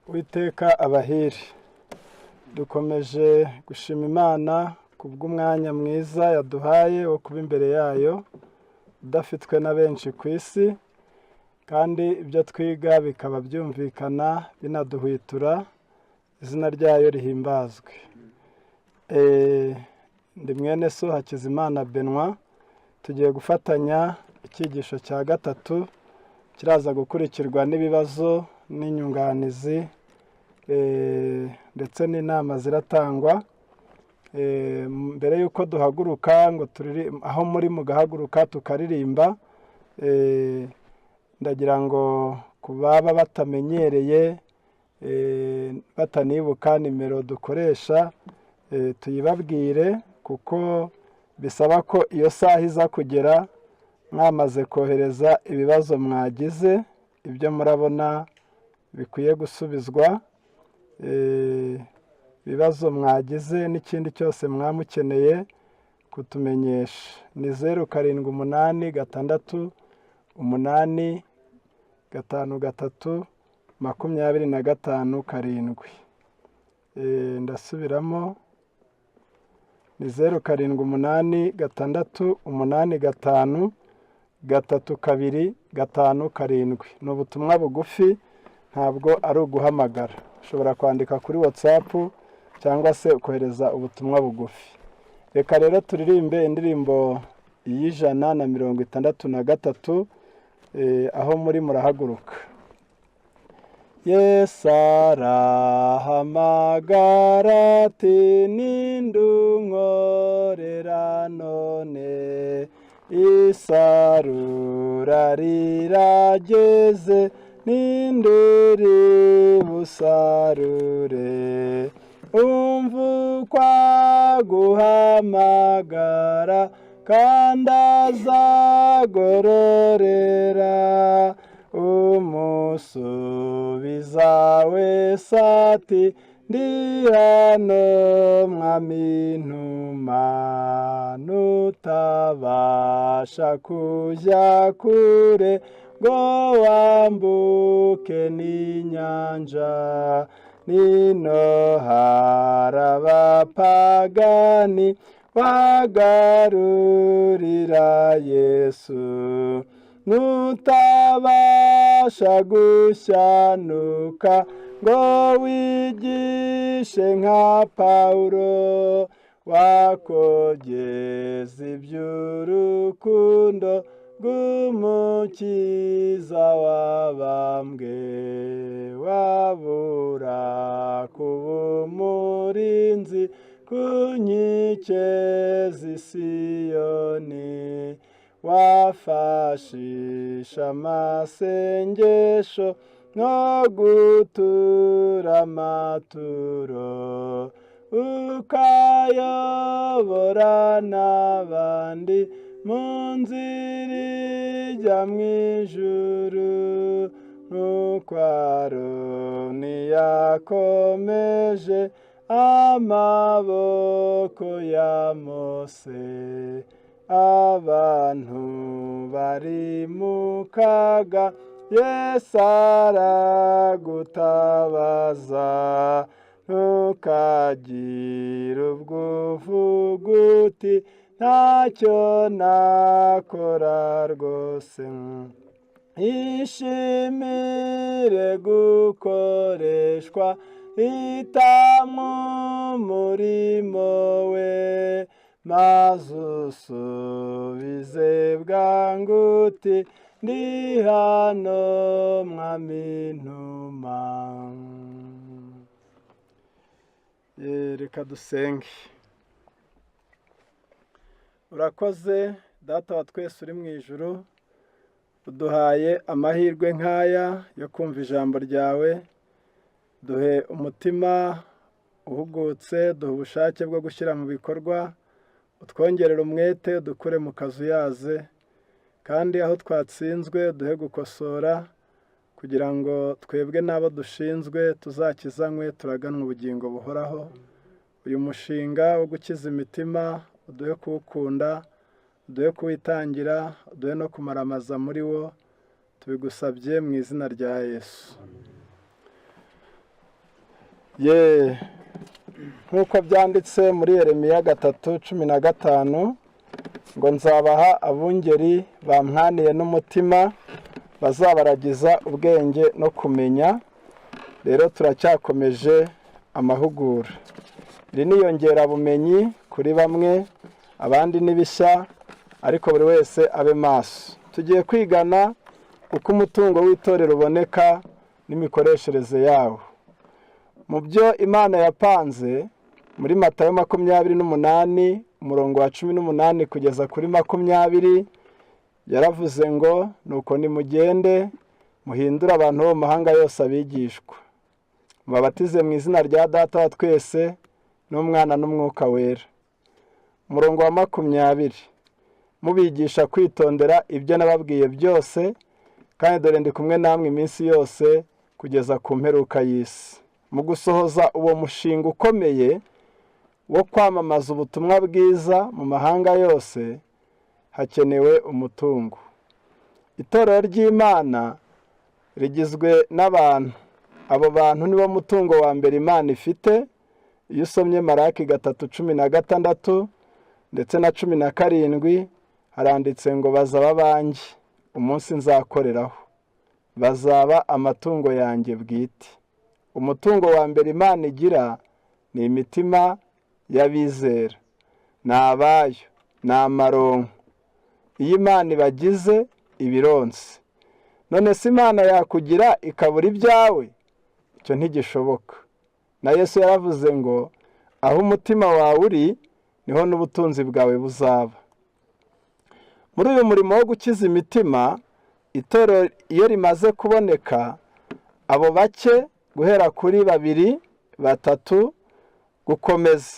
Uwiteka abahire. Dukomeje gushima Imana kubw'umwanya mwiza yaduhaye wo kuba imbere yayo, udafitwe na benshi ku isi, kandi ibyo twiga bikaba byumvikana binaduhwitura, izina ryayo rihimbazwe. Ndi mwene so Hakizimana Benoit, tugiye gufatanya icyigisho cya gatatu, kiraza gukurikirwa n'ibibazo n'inyunganizi ndetse n'inama ziratangwa. Mbere y'uko duhaguruka ngo aho muri mugahaguruka tukaririmba, ndagira ngo ku baba batamenyereye batanibuka nimero dukoresha tuyibabwire, kuko bisaba ko iyo saha iza kugera mwamaze kohereza ibibazo mwagize, ibyo murabona bikwiye gusubizwa, ibibazo mwagize n'ikindi cyose mwamukeneye kutumenyesha. Ni 0786532527. Ndasubiramo, ni 0786832527. Ni ubutumwa bugufi, ntabwo ari uguhamagara. Ushobora kwandika kuri WhatsApp cyangwa se ukohereza ubutumwa bugufi. Reka rero turirimbe indirimbo y'163, aho muri murahaguruka. Yesu arahamagara ati nindunkorera none, isarura rirageze ninduri busarure. Umva ukwa guhamagara kandi azagororera, umusubiza wese ati ndi hano mwami ntuma. Nutabasha kujya kure ngo wambuke n'inyanja, nino hari abapagani bagarurira Yesu. Nutabasha gushyanuka ngo wigishe nka Pawulo, wakogeza iby'urukundo rw'umukiza wabambwe. Wabura kuba umurinzi ku nkike z'i Siyoni, wafashisha amasengesho no gutura amaturo, ukayobora n'abandi mu nzira ijya mu ijuru. Nk'uko Aroni yakomeje amaboko ya Mose, abantu bari mu kaga Yesu aragutabaza. Ntukagire ubwo uvuga uti ntacyo nakora rwose. Ishimire gukoreshwa itamu umurimo we, maze usubize bwangu uti ndi hano mwami ntuma. Reka dusenge. Urakoze Data wa twese uri mu ijuru, uduhaye amahirwe nk'aya yo kumva ijambo ryawe. Duhe umutima uhugutse, duhe ubushake bwo gushyira mu bikorwa, utwongerere umwete, dukure mu kazuyaze, kandi aho twatsinzwe duhe gukosora, kugira ngo twebwe n'abo dushinzwe tuzakizanywe turaganwa ubugingo buhoraho. Uyu mushinga wo gukiza imitima uduhe kuwukunda, uduhe kuwitangira, uduhe no kumaramaza muri wo, tubigusabye mu izina rya Yesu. ye nk'uko byanditse muri Yeremiya 3:15 ngo nzabaha abungeri bamwaniye n'umutima bazabaragiza ubwenge no kumenya. Rero turacyakomeje amahugura. Iri ni inyongerabumenyi kuri bamwe, abandi n'ibishya, ariko buri wese abe maso. Tugiye kwigana uko umutungo w'itorero uboneka n'imikoreshereze yawo. Mu byo Imana yapanze muri Matayo 28 umurongo wa 18 kugeza kuri 20, yaravuze ngo nuko nimugende muhindura abantu bo mu mahanga yose abigishwa, mubabatize mu izina rya Data wa twese n'Umwana n'Umwuka wera. Umurongo wa 20, mubigisha kwitondera ibyo nababwiye byose, kandi dore ndi kumwe namwe iminsi yose kugeza ku mperuka y'isi. Mu gusohoza uwo mushinga ukomeye wo kwamamaza ubutumwa bwiza mu mahanga yose, hakenewe umutungo. Itorero ry'Imana rigizwe n'abantu. Abo bantu nibo mutungo wa mbere Imana ifite. Iyo usomye Malaki 3:16 ndetse na 17 haranditse ngo bazaba banjye umunsi nzakoreraho, bazaba amatungo yanjye bwite. Umutungo wa mbere Imana igira ni imitima y'abizera, ni abayo, ni amaronko. Iyo Imana ibagize ibironse, none se Imana yakugira ikabura ibyawe? Icyo ntigishoboka. Na Yesu yaravuze ngo aho umutima wawe uri niho n'ubutunzi bwawe buzaba. Muri uyu murimo wo gukiza imitima, itorero iyo rimaze kuboneka, abo bake guhera kuri 2, 3 gukomeza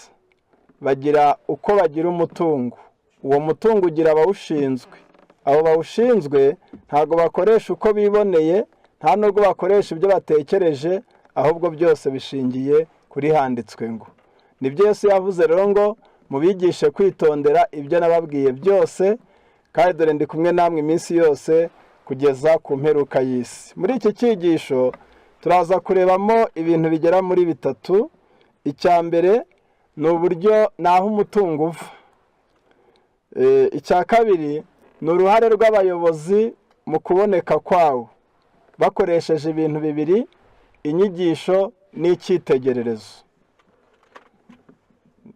bagira uko bagira umutungo. Uwo mutungo ugira abawushinzwe. Abo bawushinzwe ntago bakoresha uko biboneye, nta nubwo bakoresha ibyo batekereje, ahubwo byose bishingiye kuri handitswe ngo. Nibyo Yesu yavuze rero ngo mubigishe kwitondera ibyo nababwiye byose, kandi dore ndi kumwe namwe iminsi yose kugeza ku mperuka y'isi. Muri iki cyigisho turaza kurebamo ibintu bigera muri 3. Icya mbere ni uburyo naho umutungo uva. Icya kabiri ni uruhare rw'abayobozi mu kuboneka kwawo, bakoresheje ibintu bibiri: inyigisho n'icyitegererezo.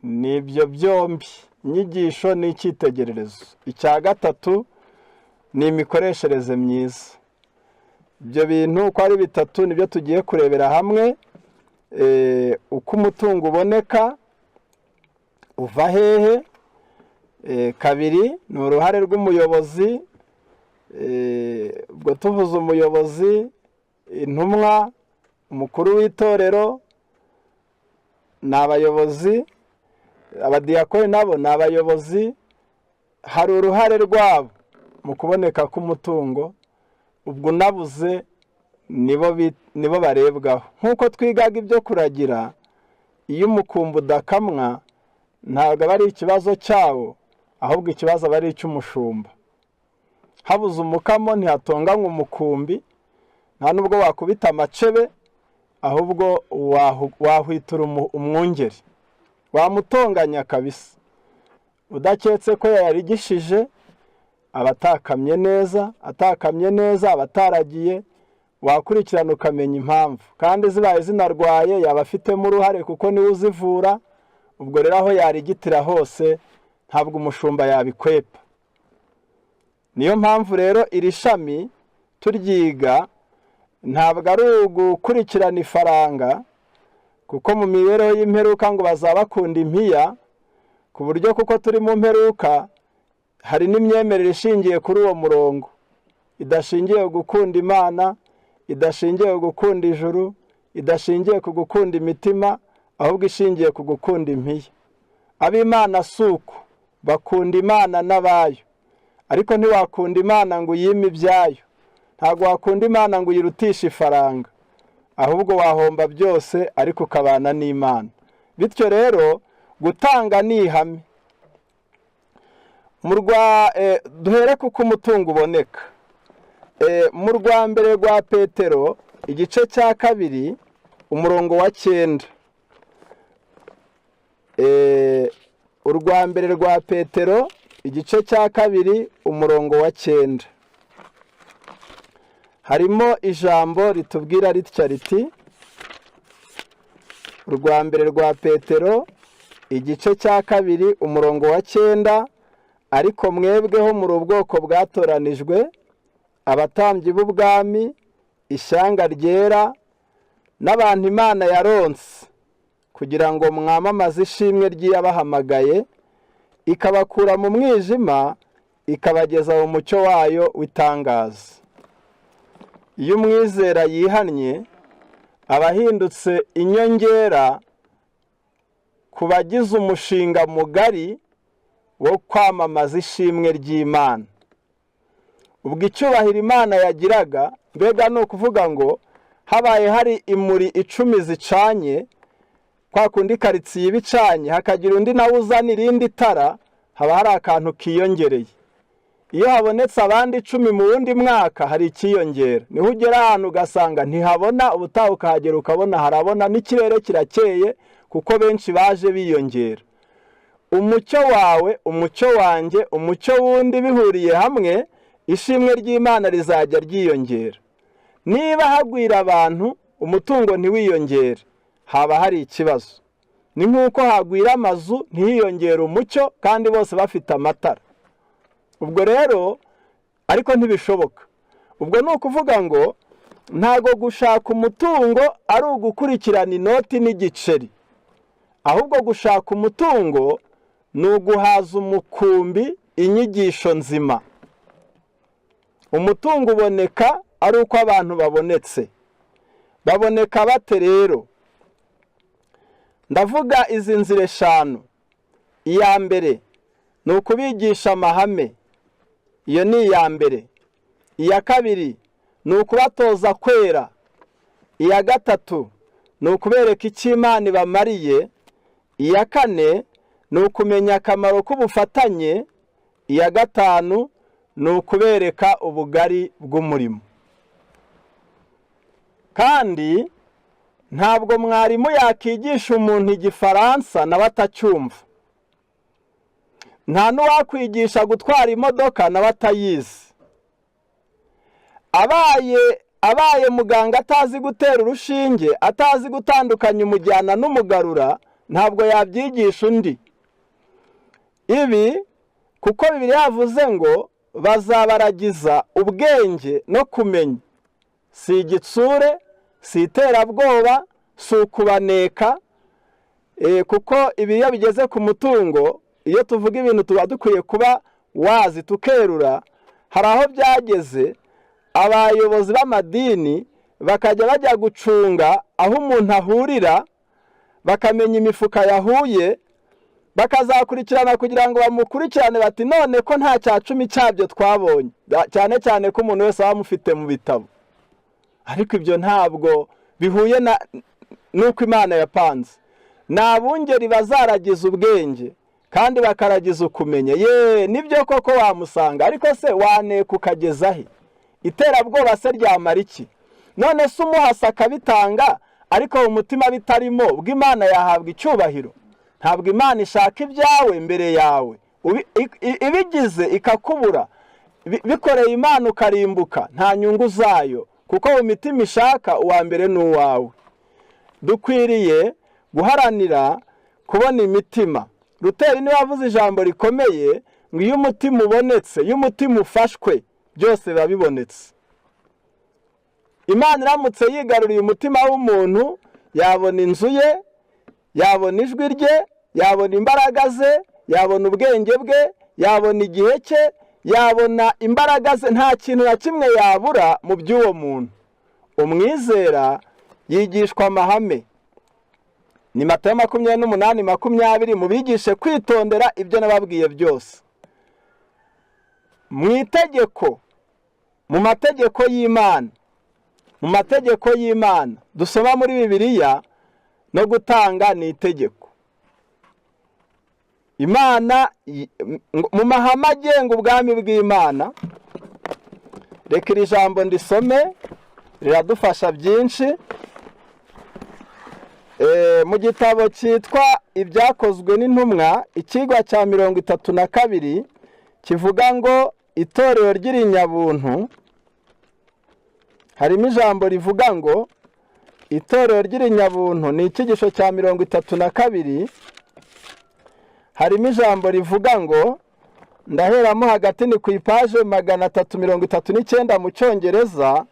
Nibyo byombi, inyigisho n'icyitegererezo. Icya gatatu ni imikoreshereze myiza. Ibyo bintu uko ari 3 nibyo tugiye kurebera hamwe. Uko umutungo uboneka, uva hehe. Kabiri ni uruhare rw'umuyobozi. Ubwo tuvuze umuyobozi, intumwa, umukuru w'itorero ni abayobozi, abadiyakoni nabo ni abayobozi. Hari uruhare rwabo mu kuboneka k'umutungo. Ubwo unabuze nibo barebwaho. Nk'uko twigaga ibyo kuragira, iyo umukumbi udakamwa ntabwo aba ari ikibazo cyawo, ahubwo ikibazo aba ari icy'umushumba. Habuze umukamo ntihatonganywa umukumbi, nta nubwo wakubita amacebe, ahubwo wahwitura umwungeri, wamutonganya kabisa. Udaketse ko yarigishije, abatakamye neza, atakamye neza, abataragiye, wakurikirana ukamenya impamvu. Kandi zibaye zinarwaye yaba afitemo uruhare kuko niwe uzivura. Ubwo rero aho yarigitira hose ntabwo umushumba yabikwepa. Niyo mpamvu rero iri shami turyiga ntabwo ari ugukurikirana ifaranga, kuko mu mibereho y'imperuka ngo bazabakunda impiya, ku buryo kuko turi mu mperuka hari n'imyemerere ishingiye kuri uwo murongo, idashingiye gukunda Imana, idashingiye gukunda ijuru, idashingiye ku gukunda imitima, ahubwo ishingiye ku gukunda impiya. Ab'Imana suko bakunda Imana n'abayo, ariko ntiwakunda Imana ngo uyime ibyayo. Ntabwo wakunda Imana ngo uyirutishe ifaranga, ahubwo wahomba byose ariko ukabana n'Imana. Bityo rero gutanga ni ihame. Duhere kuko umutungo uboneka. Mu rwa mbere rwa Petero igice cya 2 umurongo wa 9. Urwa mbere rwa Petero igice cya 2 umurongo wa 9. Harimo ijambo ritubwira ritya riti, urwa mbere rwa Petero igice cya 2 umurongo wa 9, ariko mwebweho muri ubwoko bwatoranijwe, abatambyi b'ubwami, ishyanga ryera, n'abantu Imana yaronse, kugira ngo mwamamaze ishimwe ry'yabahamagaye, ikabakura mu mwijima, ikabageza mu mucyo wayo w'itangaza. Iyo umwizera yihannye, abahindutse inyongera ku bagize umushinga mugari wo kwamamaza ishimwe ry'Imana. Ubwo icyubahiro Imana yagiraga, mbega ni ukuvuga ngo habaye hari imuri 10 zicanye, kwa kundi karitsiye ibicanye, hakagira undi nawe uzana irindi tara, haba hari akantu kiyongereye. Iyo habonetse abandi 10 mu wundi mwaka, hari ikiyongera. Niho ugera ahantu ugasanga ntihabona, ubutaha ukahagera ukabona harabona, n'ikirere kirakeye, kuko benshi baje biyongera. Umucyo wawe, umucyo wanjye, umucyo wundi bihuriye hamwe, ishimwe ry'Imana rizajya ryiyongera. Niba hagwira abantu, umutungo ntiwiyongere, haba hari ikibazo. Ni nk'uko hagwira amazu ntiyongere umucyo kandi bose bafite amatara. Ubwo rero ariko ntibishoboka. Ubwo ni ukuvuga ngo ntago gushaka umutungo ari ugukurikirana inoti n'igiceri, ahubwo gushaka umutungo ni uguhaza umukumbi inyigisho nzima. Umutungo uboneka ari uko abantu babonetse. Baboneka bate rero? Ndavuga izi nzira 5. Iya mbere ni ukubigisha amahame, iyo ni iya mbere. Iya kabiri ni ukubatoza kwera. Iya gatatu ni ukubereka icyo Imana ibamariye. Iya kane ni ukumenya akamaro k'ubufatanye. Iya gatanu ni ukubereka ubugari bw'umurimo. Kandi ntabwo mwarimu yakigisha umuntu igifaransa nawe atacyumva. Nta n'uwakwigisha gutwara imodoka nawe atayizi. Abaye muganga atazi gutera urushinge, atazi gutandukanya umujyana n'umugarura, ntabwo yabyigisha undi. Ibi kuko Bibiliya yavuze ngo bazabaragiza ubwenge no kumenya. Si igitsure, si iterabwoba, si ukubaneka, kuko ibi iyo bigeze ku mutungo, iyo tuvuga ibintu tuba dukwiye kuba wazi tukerura. Hari aho byageze abayobozi b'amadini bakajya bajya gucunga aho umuntu ahurira, bakamenya imifuka yahuye, bakazakurikirana kugira ngo bamukurikirane bati none ko nta cya 10 cyabyo twabonye, cyane cyane ko umuntu wese abamufite mu bitabo. Ariko ibyo ntabwo bihuye nuko Imana yapanze. Nabungeri bazaragiza ubwenge kandi bakaragiza ukumenya. Nibyo koko wamusanga, ariko se waneka ukageza he? Iterabwoba se ryamara iki? None se umuhasa akabitanga ariko mu mutima bitarimo, ubwo Imana yahabwa icyubahiro? Ntabwo Imana ishaka ibyawe mbere yawe. Ibigize ikakubura, bikoreye Imana ukarimbuka, nta nyungu zayo, kuko mu mitima ishaka uwa mbere n'uwawe. Dukwiriye guharanira kubona imitima. Luteri niwe wavuze ijambo rikomeye ngo iyo umutima ubonetse, iyo umutima ufashwe, byose biba bibonetse. Imana iramutse yigaruriye umutima w'umuntu, yabona inzu ye, yabona ijwi rye, yabona imbaraga ze, yabona ubwenge bwe, yabona igihe cye, yabona imbaraga ze. Nta kintu na kimwe yabura mu by'uwo muntu. Umwizera yigishwa amahame. Ni Matayo 28:20, mubigishe kwitondera ibyo nababwiye byose. Mu itegeko, mu mategeko y'Imana, mu mategeko y'Imana dusoma muri Bibiliya, no gutanga ni itegeko. Imana mu mahame agenga ubwami bw'Imana, reka iri jambo ndisome riradufasha byinshi. mu gitabo cyitwa ibyakozwe n'intumwa ikigwa cya 32 kivuga ngo itorero ry'irinyabuntu, harimo ijambo rivuga ngo itorero ry'irinyabuntu, ni ikigisho cya 32, harimo ijambo rivuga ngo, ndaheramo hagati ni ku ipaje 339 mu Cyongereza,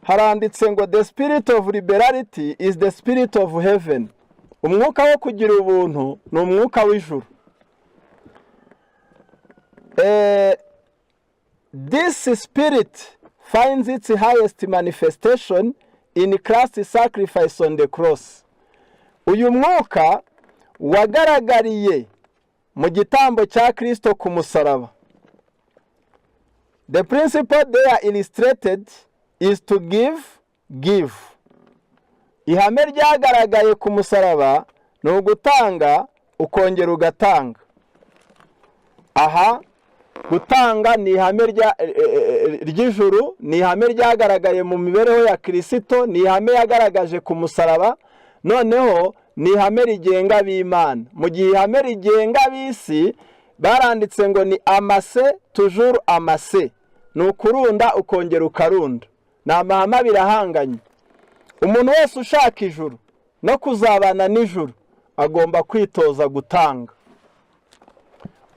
haranditse ngo the spirit of liberality is the spirit of heaven. Umwuka wo kugira ubuntu ni umwuka w'ijuru. This spirit finds its highest manifestation in Christ's sacrifice on the cross. Uyu mwuka wagaragariye mu gitambo cya Kristo ku musaraba. The principle there illustrated is to give. Ihame ryagaragaye ku musaraba ni ugutanga ukongera ugatanga. Aha gutanga ni ihame ry'ijuru, ni ihame ryagaragaye mu mibereho ya Kristo, ni ihame yagaragaje ku musaraba, noneho ni ihame rigenga b'Imana. Mu gihe ihame rigenga b'isi baranditse ngo ni amase toujours amase, ni ukurunda ukongera ukarunda. Ni amahame birahanganye. Umuntu wese ushaka ijuru no kuzabana n'ijuru agomba kwitoza gutanga,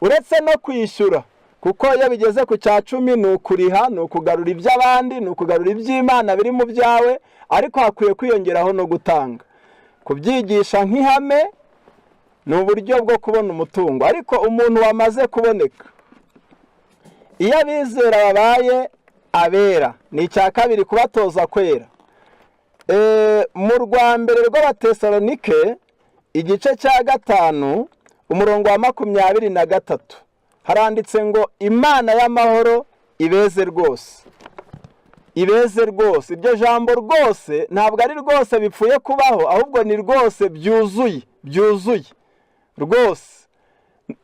uretse no kwishyura, kuko iyo bigeze ku cya 10 ni ukuriha, ni ukugarura iby'abandi, ni ukugarura iby'Imana biri mu byawe, ariko hakwiye kwiyongeraho no gutanga. Kubyigisha nk'ihame ni uburyo bwo kubona umutungo, ariko umuntu wamaze kuboneka, iyo abizera babaye abera, ni icya kabiri kubatoza kwera. Mu rwa mbere rw'Abatesalonike igice cya 5 umurongo wa 23 haranditse ngo Imana y'amahoro ibeze rwose. Ibeze rwose, iryo jambo rwose ntabwo ari rwose bipfuye kubaho, ahubwo ni rwose byuzuye rwose,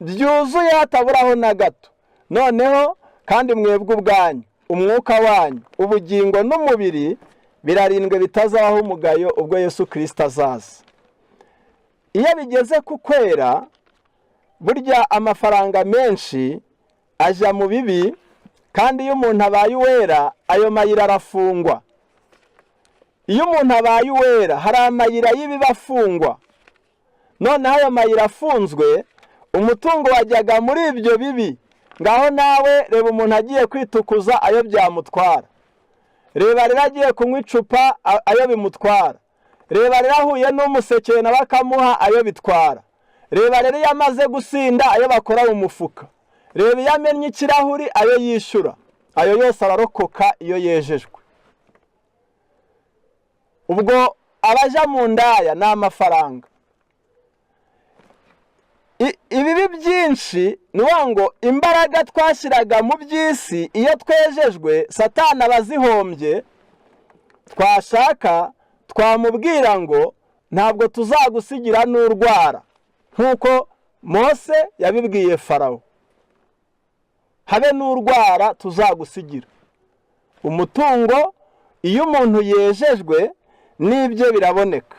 byuzuye hataburaho na gato. Noneho kandi mwebwe ubwanyu, umwuka wanyu, ubugingo n'umubiri birarindwe bitazaho umugayo ubwo Yesu Kristo azaza. Iyo bigeze ku kwera, burya amafaranga menshi aja mu bibi, kandi iyo umuntu abaye uwera ayo mayira arafungwa. Iyo umuntu abaye uwera hari amayira y'ibibi afungwa, noneho ayo mayira afunzwe umutungo wajyaga muri ibyo bibi. Ngaho nawe reba umuntu agiye kwitukuza ayo byamutwara, reba rero agiye kunywa icupa ayo bimutwara, reba rero ahuye n'umusekeye nawe akamuha ayo bitwara, reba rero iyo amaze gusinda ayo bakora mu mufuka, reba iyo amennye ikirahuri ayo yishyura, ayo yose ararokoka iyo yejejwe. Ubwo abaja mu ndaya ni amafaranga. Ibibi byinshi nuwa ngo imbaraga twashyiraga mu by'isi iyo twejejwe Satani abazihombye, twashaka twamubwira ngo ntabwo tuzagusigira n'urwara, nkuko Mose yabibwiye Farawo, habe n'urwara tuzagusigira. Umutungo iyo umuntu yejejwe n'ibyo biraboneka.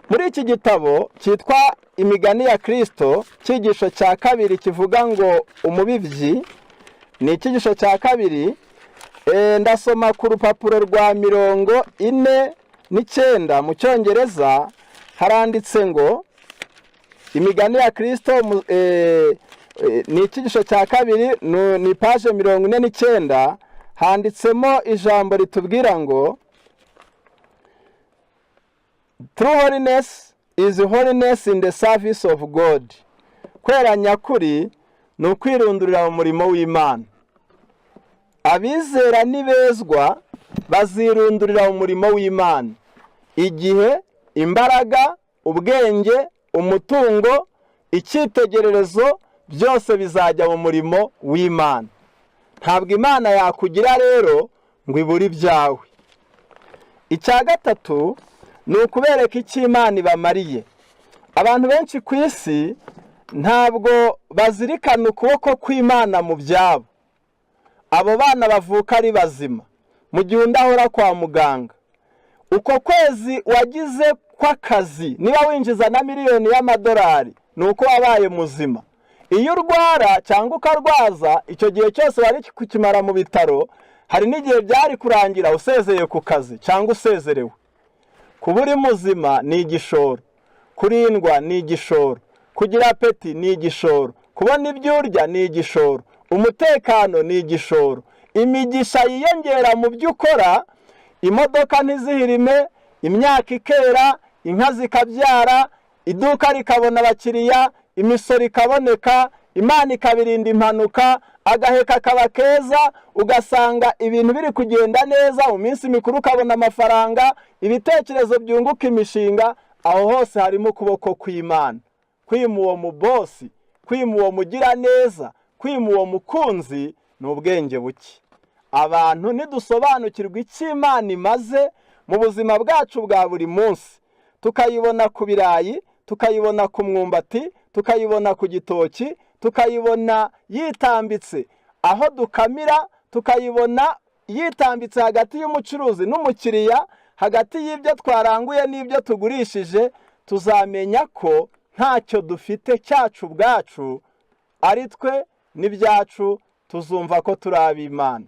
Muri iki gitabo cyitwa Imigani ya Kristo, cyigisho cya 2 kivuga ngo umubibyi, ni ikigisho cya 2, ndasoma ku rupapuro rwa 49 mu Cyongereza, haranditse ngo Imigani ya Kristo, ni ikigisho cya 2, ni page 49, handitsemo ijambo ritubwira ngo true holiness is holiness in the service of God. Kwera nyakuri ni ukwirundurira mu murimo w'Imana. Abizera nibezwa bazirundurira mu murimo w'Imana, igihe imbaraga, ubwenge, umutungo, icyitegererezo byose bizajya mu murimo w'Imana. Ntabwo Imana yakugira rero ngo ibure ibyawe. Icya 3 ni ukubereka icyo Imana ibamariye. Abantu benshi ku isi ntabwo bazirikana ukuboko kw'Imana mu byabo. Abo bana bavuka ari bazima, mu gihe undi ahora kwa muganga. uko kwezi wagize kw'akazi niba winjiza na miliyoni y'amadolari ni uko wabaye muzima. Iyo urwara cyangwa ukarwaza, icyo gihe cyose wari kukimara mu bitaro, hari n'igihe byari kurangira usezeye ku kazi cyangwa usezerewe. Kuba uri muzima ni igishoro, kurindwa ni igishoro, kugira apeti ni igishoro, kubona ibyo urya ni igishoro, umutekano ni igishoro, imigisha yiyongera mu byo ukora, imodoka ntizihirime, imyaka ikera, inka zikabyara, iduka rikabona abakiriya, imisoro ikaboneka, Imana ikabirinda impanuka, agaheka kaba keza, ugasanga ibintu biri kugenda neza, mu minsi mikuru ukabona amafaranga, ibitekerezo byunguka imishinga. Aho hose harimo ukuboko kw'Imana. Kwima uwo mubosi, kwima uwo mugira neza, kwima uwo mukunzi ni ubwenge buke. Abantu nidusobanukirwa icyo Imana imaze mu buzima bwacu bwa buri munsi, tukayibona ku birayi, tukayibona ku mwumbati, tukayibona ku gitoki, tukayibona yitambitse aho dukamira, tukayibona yitambitse hagati y'umucuruzi n'umukiriya, hagati y'ibyo twaranguye n'ibyo tugurishije, tuzamenya ko ntacyo dufite cyacu ubwacu, ari twe n'ibyacu tuzumva ko turi ab'Imana.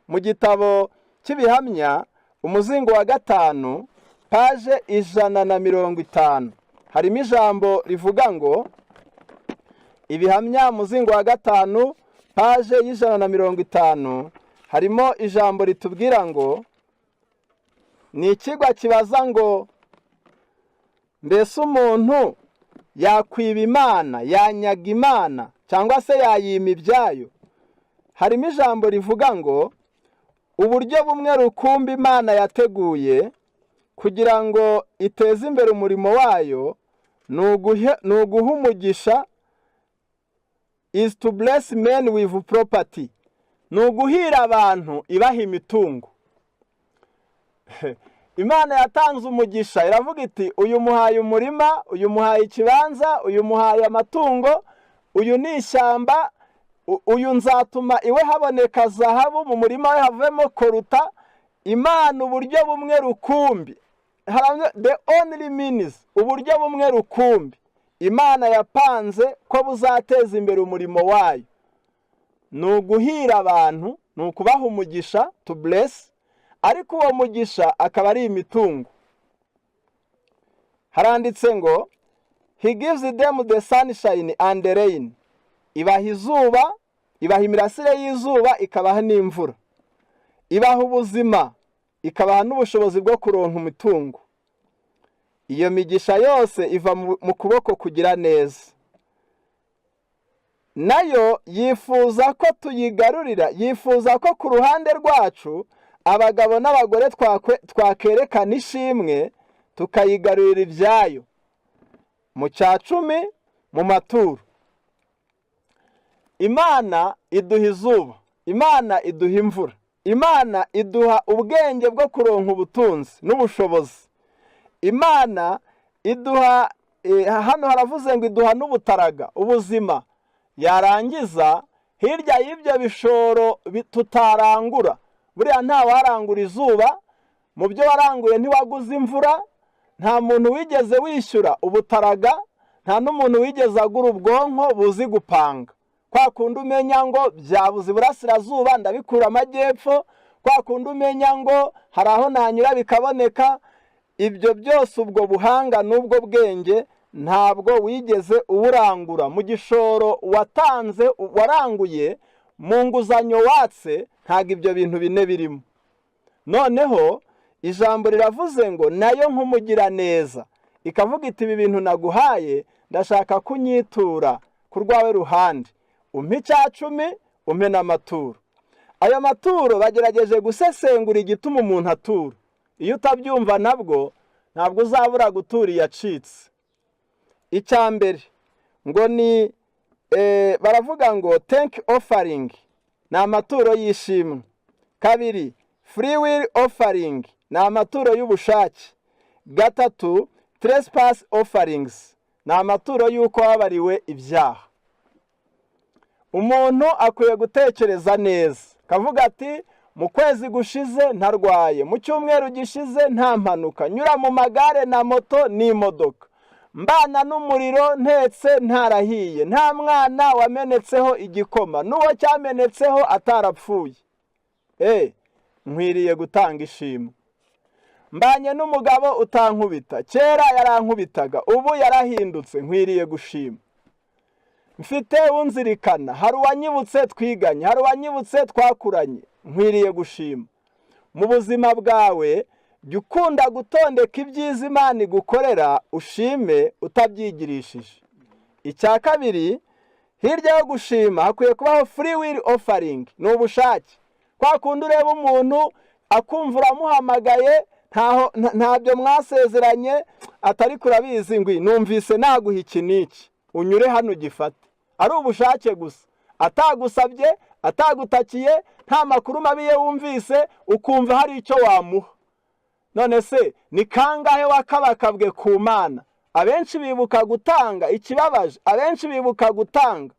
Mu gitabo cy'ibihamya umuzingo wa 5 paje 150 harimo ijambo rivuga ngo, ibihamya umuzingo wa 5 paje 150 harimo ijambo ritubwira ngo, ni ikigwa kibaza ngo mbese umuntu yakwiba Imana, yanyaga Imana cyangwa se yayima ibyayo? Harimo ijambo rivuga ngo uburyo bumwe rukumbi Imana yateguye kugira ngo iteze imbere umurimo wayo ni uguha umugisha, is to bless men with property, ni uguhira abantu ibaha imitungo. Imana yatanze umugisha, iravuga iti uyu muhaye umurima, uyu muhaye ikibanza, uyu muhaye amatungo, uyu ni ishyamba, uyu nzatuma iwe haboneka zahabu, mu murima we havemo koruta. Imana uburyo bumwe rukumbi, the only means, uburyo bumwe rukumbi Imana yapanze ko buzateza imbere umurimo wayo ni uguhira abantu, ni ukubaha umugisha, to bless, ariko uwo mugisha akaba ari imitungo. Haranditse ngo he gives them the sunshine and the rain, ibaha izuba, ibaha imirasire y'izuba, ikabaha n'imvura, ibaha ubuzima, ikabaha n'ubushobozi bwo kuronka umutungo. Iyo migisha yose iva mu kuboko kugira neza, nayo yifuza ko tuyigarurira, yifuza ko ku ruhande rwacu abagabo n'abagore twakerekana ishimwe, tukayigarurira ibyayo mu 10, mu maturo. Imana iduha izuba, Imana iduha imvura, Imana iduha ubwenge bwo kuronka ubutunzi n'ubushobozi. Imana iduha, hano haravuze ngo iduha n'ubutaraga, ubuzima. Yarangiza hirya y'ibyo bishoro tutarangura, buriya nta warangura izuba, mu byo waranguye ntiwaguze imvura, nta muntu wigeze wishyura ubutaraga, nta n'umuntu wigeze agura ubwonko buzi gupanga. Kwa kundi umenya ngo byabuze iburasirazuba ndabikura amajyepfo, kwa kundi umenya ngo hari aho nanyura bikaboneka. Ibyo byose, ubwo buhanga n'ubwo bwenge ntabwo wigeze uburangura mu gishoro watanze, waranguye mu nguzanyo watse, ntabwo ibyo bintu bine birimo. Noneho ijambo riravuze ngo nayo nk'umugira neza, ikavuga iti ibi bintu naguhaye ndashaka kunyitura ku rwawe ruhande, umpe 10, umpe n'amaturo. Ayo maturo bagerageje gusesengura igituma umuntu atura. Iyo utabyumva nabwo ntabwo uzabura gutura yacitse. Icya mbere ngo ni baravuga ngo thank offering, ni amaturo y'ishimwe. 2, free will offering, ni amaturo y'ubushake. 3, trespass offerings, ni amaturo y'uko wabariwe ibyaha. Umuntu akwiye gutekereza neza, kavuga ati mu kwezi gushize ntarwaye, mu cyumweru gishize nta mpanuka, nyura mu magare na moto n'imodoka, mbana n'umuriro ntetse ntarahiye, nta mwana wamenetseho igikoma, n'uwo cyamenetseho atarapfuye. Nkwiriye gutanga ishimwe. Mbanye n'umugabo utankubita, kera yarankubitaga, ubu yarahindutse, nkwiriye gushima. Mfite unzirikana, hari uwanyibutse twiganye, hari uwanyibutse twakuranye, nkwiriye gushima. Mu buzima bwawe jya ukunda gutondeka ibyiza Imana igukorera, ushime utabyigirishije. Icya kabiri, hirya yo gushima hakwiye kubaho free will offering, ni ubushake. Kwa kundi ureba umuntu akumva uramuhamagaye, ntabyo mwasezeranye, atari kurabizi ngwi numvise naguha iki n'iki, unyure hano ugifate. Ari ubushake gusa, atagusabye, atagutakiye, nta makuru mabi ye wumvise, ukumva hari icyo wamuha. None se ni kangahe wakabakabwe ku Mana? Abenshi bibuka gutanga, ikibabaje abenshi bibuka gutanga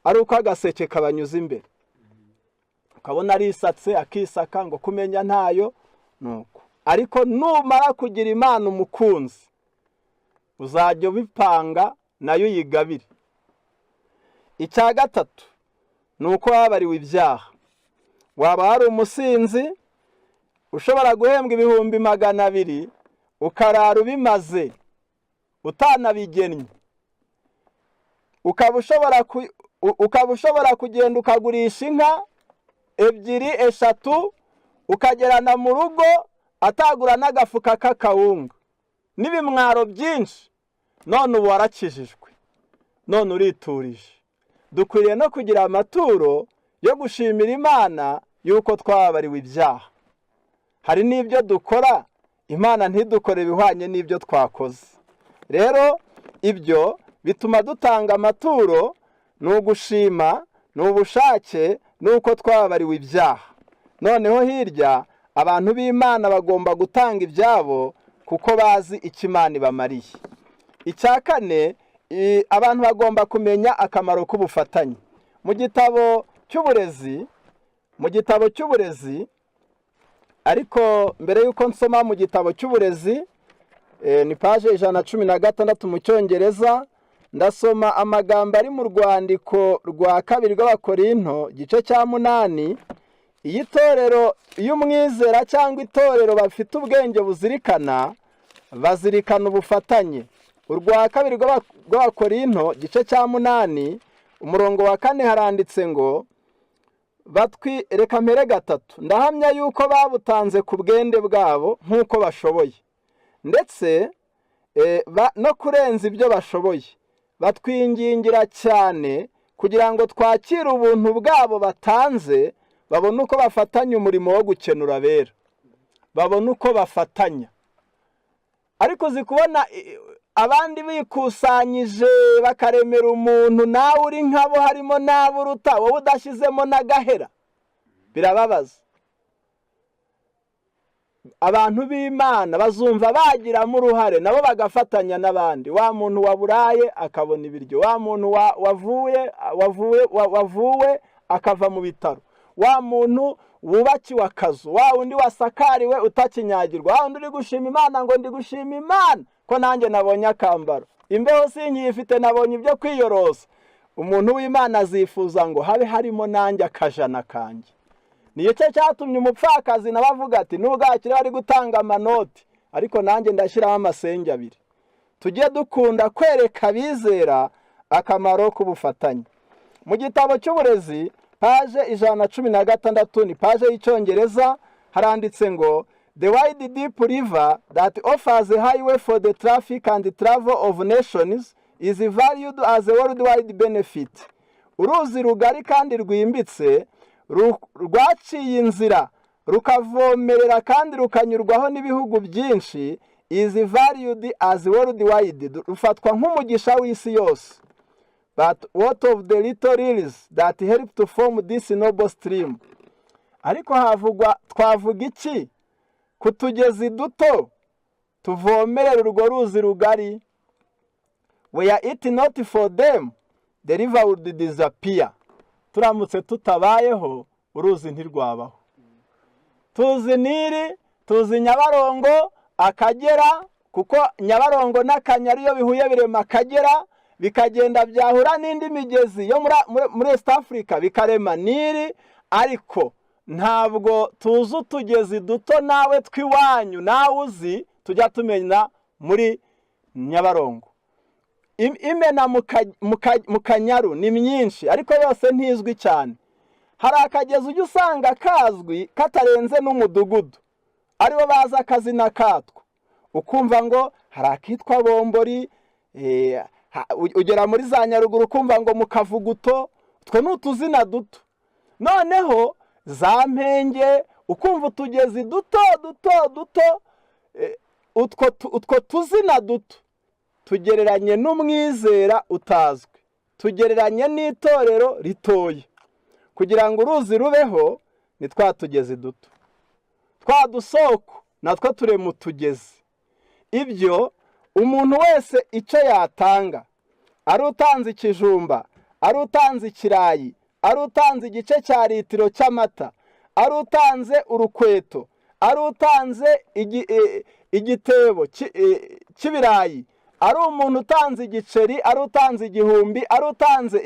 ari uko agaseke kabanyuza imbere, ukabona arisatse akisaka ngo kumenya ntayo nuko. Ariko numara kugira Imana umukunzi, uzajya ubipanga nayo yigabire. Icya gatatu, nuko wabariwe ibyaha. Waba hari umusinzi ushobora guhembwa 200,000 ukarara ubimaze utanabigennye, ukaba ushobora kugenda ukagurisha inka 2, 3 ukagerana mu rugo atagura n'agafuka k'akawunga n'ibimwaro byinshi, none ubu warakijijwe, none uriturije. Dukwiriye no kugira amaturo yo gushimira Imana yuko twabariwe ibyaha. Hari n'ibyo dukora Imana ntidukore bihwanye n'ibyo twakoze. Rero ibyo bituma dutanga amaturo, ni ugushima, ni ubushake, nuko twabariwe ibyaha. Noneho hirya abantu b'Imana bagomba gutanga ibyabo kuko bazi icyo Imana ibamariye. Icya kane, abantu bagomba kumenya akamaro k'ubufatanye. Mu gitabo cy'uburezi, ariko mbere yuko nsoma mu gitabo cy'uburezi, ni page 116 mu Cyongereza, ndasoma amagambo ari mu rwandiko rwa 2 rw'Abakorinto igice cya 8. Iyi torero, iyo umwizera cyangwa itorero bafite ubwenge buzirikana, bazirikana ubufatanye. Urwa 2 rw'Abakorinto igice cya 8 umurongo wa 4 haranditse ngo, reka mpere 3, ndahamya yuko babutanze ku bwende bwabo nk'uko bashoboye, ndetse no kurenza ibyo bashoboye. Batwingingira cyane kugira ngo twakire ubuntu bwabo batanze, babone uko bafatanya umurimo wo gukenura abera, babone uko bafatanya. Ariko uzi kubona abandi bikusanyije bakaremera umuntu, nawe uri nkabo, harimo n'abo uruta, wowe udashyizemo n'agahera, birababaza. Abantu b'Imana bazumva bagiramo uruhare, nabo bagafatanya n'abandi. Wa muntu waburaye akabona ibiryo, wa muntu wavuwe akava mu bitaro, wa muntu wubakiwe akazu, wa undi wasakariwe utakinyagirwa, wa undi uri gushima Imana ngo ndi gushima Imana ko nanjye nabonye akambaro, imbeho sinkiyifite nabonye ibyo kwiyorosa. Umuntu w'Imana azifuza ngo habe harimo nanjye akajana kanjye. Niyo cyo cyatumye umupfakazi nabavuga ati nubwakire ari gutanga amanoti, ariko nanjye ndashyiraho amasenge 2. Tujye dukunda kwereka abizera akamaro k'ubufatanye. Mu gitabo cy'uburezi page 116, ni page y'Icyongereza, haranditse ngo, the wide deep river that offers a highway for the traffic and travel of nations is valued as a worldwide benefit. Uruzi rugari kandi rwimbitse rwaciye inzira rukavomerera kandi rukanyurwaho n'ibihugu byinshi, is valued as worldwide, rufatwa nk'umugisha w'isi yose. But what of the little rills that help to form this noble stream? Ariko twavuga iki ku tugezi duto tuvomerera urwo ruzi rugari? Were it not for them, the river would disappear. Turamutse tutabayeho, uruzi ntirwabaho. tuzi Nili, tuzi Nyabarongo, Akagera, kuko Nyabarongo n'Akanyaru iyo bihuye birema Akagera, bikagenda byahura n'indi migezi yo muri East Africa bikarema Nili. Ariko ntabwo tuzi utugezi duto nawe twiwanyu nawe uzi tujya tumenya muri Nyabarongo. Imena mu Kanyaru ni myinshi ariko yose ntizwi cyane. Hari akagezi ujya usanga kazwi katarenze n'umudugudu, aribo baza akazina katwo, ukumva ngo hari akitwa Bombori, ugera muri za Nyaruguru ukumva ngo mu Kavuguto. Utwo ni utuzina duto. Noneho za Mpenge ukumva utugezi duto utwo tuzina duto tugereranye n'umwizera utazwi, tugereranye n'itorero ritoya. Kugira ngo uruzi rubeho ni twa tugezi duto, twa dusoko natwo turema utugezi. Ibyo umuntu wese icyo yatanga, ari utanze ikijumba, ari utanze ikirayi, ari utanze igice cya litiro cy'amata, ari utanze urukweto, ari utanze igitebo cy'ibirayi, ari umuntu utanze igiceri, ari utanze igihumbi, ari utanze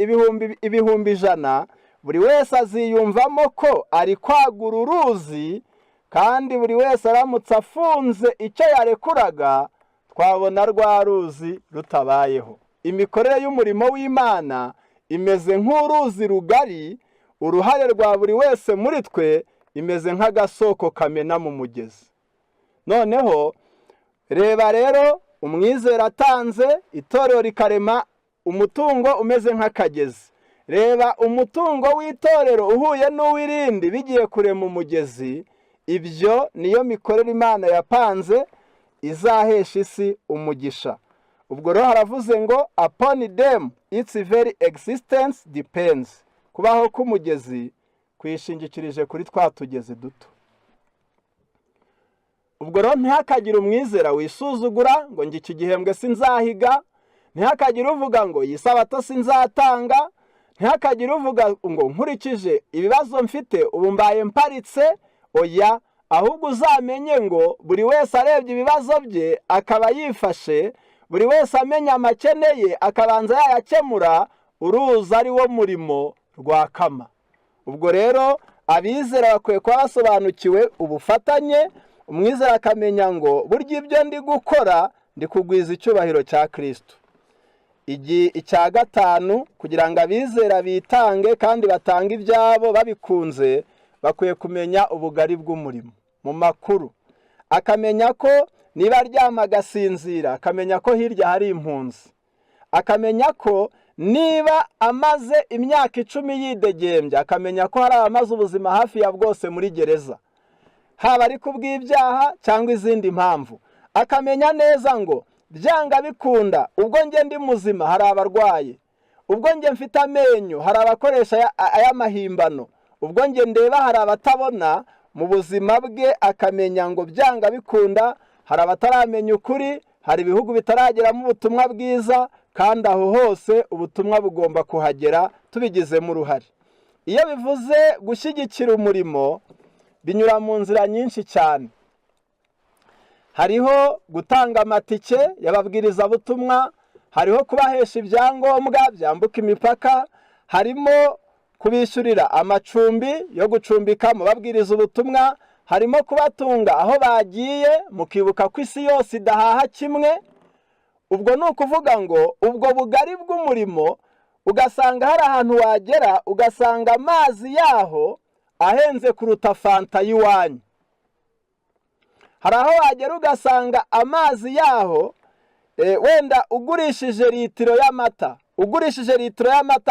ibihumbi ijana, buri wese aziyumvamo ko ari kwagura uruzi, kandi buri wese aramutse afunze icyo yarekuraga twabona rwa ruzi rutabayeho. Imikorere y'umurimo w'Imana imeze nk'uruzi rugari, uruhare rwa buri wese muri twe imeze nk'agasoko kamena mu mugezi. Noneho reba rero, umwizera atanze, itorero rikarema umutungo umeze nk'akagezi. Reba umutungo w'itorero uhuye n'uw'irindi bigiye kurema umugezi. Ibyo niyo mikorere Imana yapanze izahesha isi umugisha. Ubwo rero haravuze ngo upon them its very existence depends. Kubaho k'umugezi kwishingikirije kuri twa tugezi duto. Ubwo rero ntihakagire umwizera wisuzugura ngo njye iki gihembwe sinzahiga, ntihakagire uvuga ngo iyi Sabato sinzatanga, ntihakagire uvuga ngo nkurikije ibibazo mfite ubu mbaye mparitse. Oya, ahubwo uzamenye ngo buri wese arebye ibibazo bye akaba yifashe, buri wese amenya amakene ye akabanza yayakemura, uruzi ari wo murimo rwakama. Ubwo rero abizera bakwiye kuba basobanukiwe ubufatanye. Umwizera akamenya ngo burya ibyo ndi gukora ndi kugwiza icyubahiro cya Kristo. Icya gatanu, kugira ngo abizera bitange kandi batange ibyabo babikunze, bakwiye kumenya ubugari bw'umurimo mu makuru. Akamenya ko niba aryama agasinzira, akamenya ko hirya hari impunzi. Akamenya ko niba amaze imyaka 10 yidegembya, akamenya ko hari abamaze ubuzima hafi ya bwose muri gereza, haba ari kubw'ibyaha cyangwa izindi mpamvu. Akamenya neza ngo byanga bikunda, ubwo nge ndi muzima hari abarwaye, ubwo nge mfite amenyo hari abakoresha aya mahimbano, ubwo nge ndeba hari abatabona mu buzima bwe. Akamenya ngo byanga bikunda hari abataramenya ukuri, hari ibihugu bitarageramo ubutumwa bwiza, kandi aho hose ubutumwa bugomba kuhagera tubigizemo uruhare. Iyo bivuze gushyigikira umurimo binyura mu nzira nyinshi cyane. Hariho gutanga amatike y'ababwirizabutumwa, hariho kubahesha ibyangombwa byambuka imipaka, harimo kubishyurira amacumbi yo gucumbikamo babwiriza ubutumwa, harimo kubatunga aho bagiye, mukibuka ko isi yose idahaha kimwe. Ubwo ni ukuvuga ngo ubwo bugari bw'umurimo ugasanga hari ahantu wagera ugasanga amazi yaho ahenze kuruta fanta y'iwanyu. Hari aho wagera ugasanga amazi yaho wenda ugurishije litiro y'amata,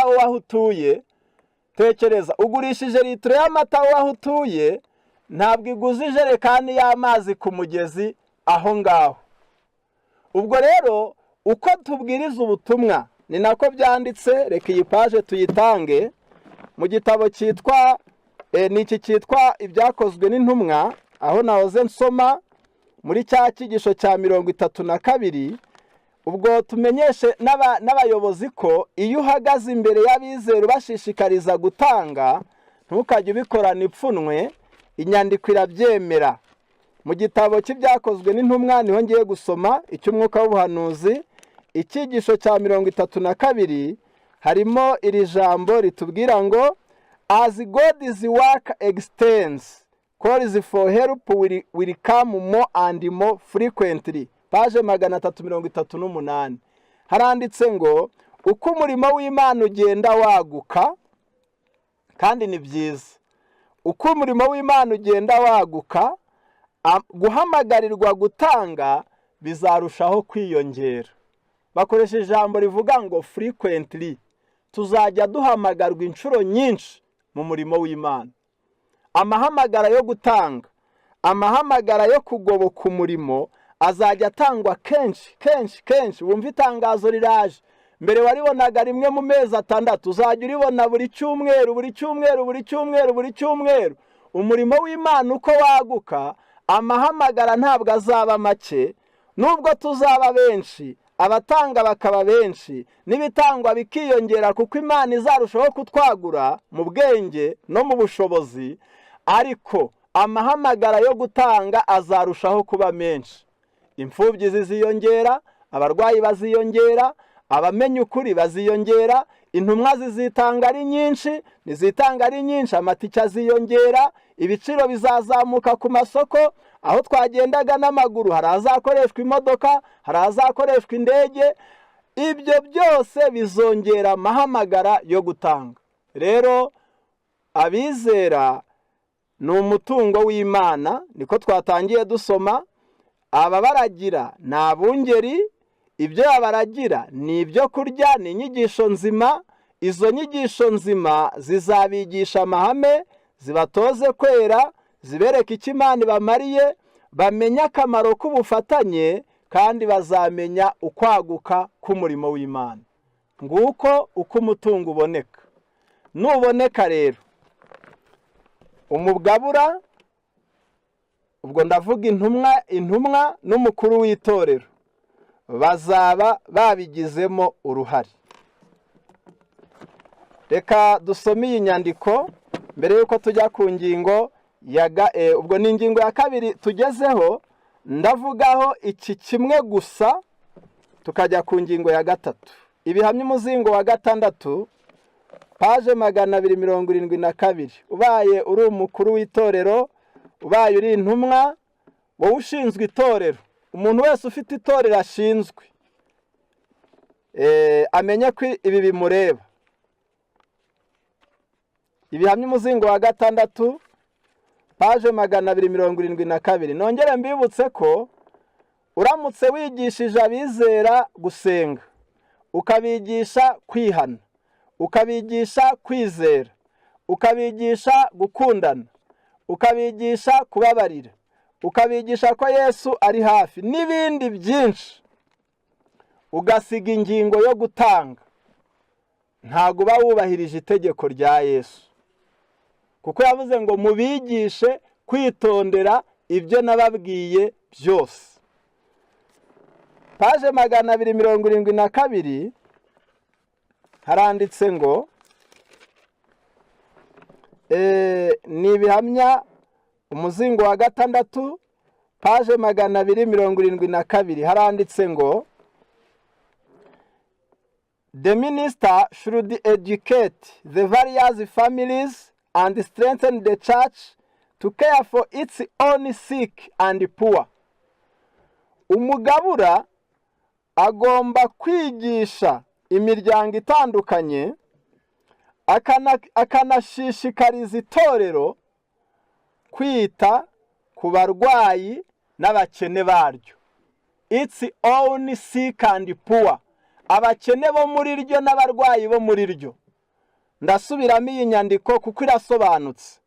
wowe aho utuye, tekereza, ugurishije litiro y'amata wowe aho utuye, ntabwo iguze ijerekani y'amazi ku mugezi aho ngaho. Ubwo rero uko tubwiriza ubutumwa ni nako byanditse. Reka iyi paje tuyitange mu gitabo cyitwa niki cyitwa Ibyakozwe n'Intumwa, aho nahoze nsoma muri cya cyigisho cya 32. Ubwo tumenyeshe n'abayobozi ko iyo uhagaze imbere y'abizera bashishikariza gutanga, ntukajye ubikorana ipfunwe. inyandiko irabyemera. Mu gitabo cy'ibyakozwe n'intumwa niho ngiye gusoma icy'umwuka w'ubuhanuzi, icyigisho cya 32 harimo iri jambo ritubwira ngo as God's work extends, calls for help will come more and more frequently. Page 338 haranditse ngo uko umurimo w'Imana ugenda waguka, kandi ni byiza, uko umurimo w'Imana ugenda waguka, guhamagarirwa gutanga bizarushaho kwiyongera. Bakoresha ijambo rivuga ngo frequently, tuzajya duhamagarwa inshuro nyinshi mu murimo w'Imana. Amahamagara yo gutanga, amahamagara yo kugoboka umurimo azajya atangwa kenshi. Wumva itangazo riraje, mbere waribonaga rimwe mu mezi 6, uzajya uribona buri cyumweru. Umurimo w'Imana uko waguka, amahamagara ntabwo azaba make, nubwo tuzaba benshi, abatanga bakaba benshi, n'ibitangwa bikiyongera, kuko Imana izarushaho kutwagura mu bwenge no mu bushobozi, ariko amahamagara yo gutanga azarushaho kuba menshi. Imfubyi ziziyongera, abarwayi baziyongera, abamenya ukuri baziyongera, intumwa zizitanga ari nyinshi, nizitanga ari nyinshi amatike aziyongera, ibiciro bizazamuka ku masoko, aho twagendaga n'amaguru hari azakoreshwa imodoka, hari azakoreshwa indege. Ibyo byose bizongera amahamagara yo gutanga. Rero abizera ni umutungo w'Imana, niko twatangiye dusoma. Ababaragira ni abungeri, ibyo abaragira ni ibyo kurya, ni inyigisho nzima. Izo nyigisho nzima zizabigisha amahame, zibatoze kwera, zibereka icyo Imana ibamariye, bamenya akamaro k'ubufatanye, kandi bazamenya ukwaguka k'umurimo w'Imana. Nguko uko umutungo uboneka. Nuboneka rero, umugabura, ubwo ndavuga intumwa n'umukuru w'itorero, bazaba babigizemo uruhare. Reka dusome iyi nyandiko mbere yuko tujya ku ngingo ubwo ni ingingo ya 2 tugezeho. Ndavugaho iki kimwe gusa, tukajya ku ngingo ya 3. Ibihamya umuzingo wa 6, page 272. Ubaye uri umukuru w'itorero, ubaye uri intumwa, wowe ushinzwe itorero, umuntu wese ufite itorero ashinzwe, amenye ko ibi bimureba. Ibihamya umuzingo wa 6, page 272. Nongere mbibutse ko uramutse wigishije abizera gusenga, ukabigisha kwihana, ukabigisha kwizera, ukabigisha gukundana, ukabigisha kubabarira, ukabigisha ko Yesu ari hafi, n'ibindi byinshi, ugasiga ingingo yo gutanga, ntago uba wubahirije itegeko rya Yesu, kuko yavuze ngo mubigishe kwitondera ibyo nababwiye byose. Page 272 haranditse ngo ni ibihamya umuzingo wa 6, page 272 haranditse ngo the minister should educate the various families and strengthen the church to care for its own sick and poor. Umugabura agomba kwigisha imiryango itandukanye, akanashishikariza itorero kwita ku barwayi n'abakene baryo. Its own sick and poor, abakene bo muri ryo n'abarwayi bo muri ryo. Ndasubiramo iyi nyandiko kuko irasobanutse.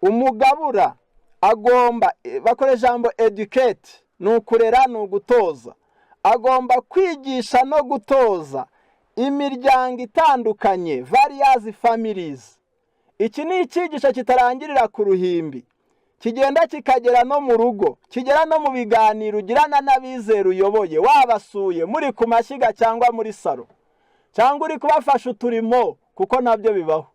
Umugabura agomba, bakoresha ijambo educate, ni ukurera, ni ugutoza. Agomba kwigisha no gutoza imiryango itandukanye, various families. Iki ni icyigisho kitarangirira ku ruhimbi, kigenda kikagera no mu rugo, kigera no mu biganiro ugirana n'abizera uyoboye, wabasuye muri ku mashyiga cyangwa muri salo, cyangwa uri kubafasha uturimo, kuko nabyo bibaho.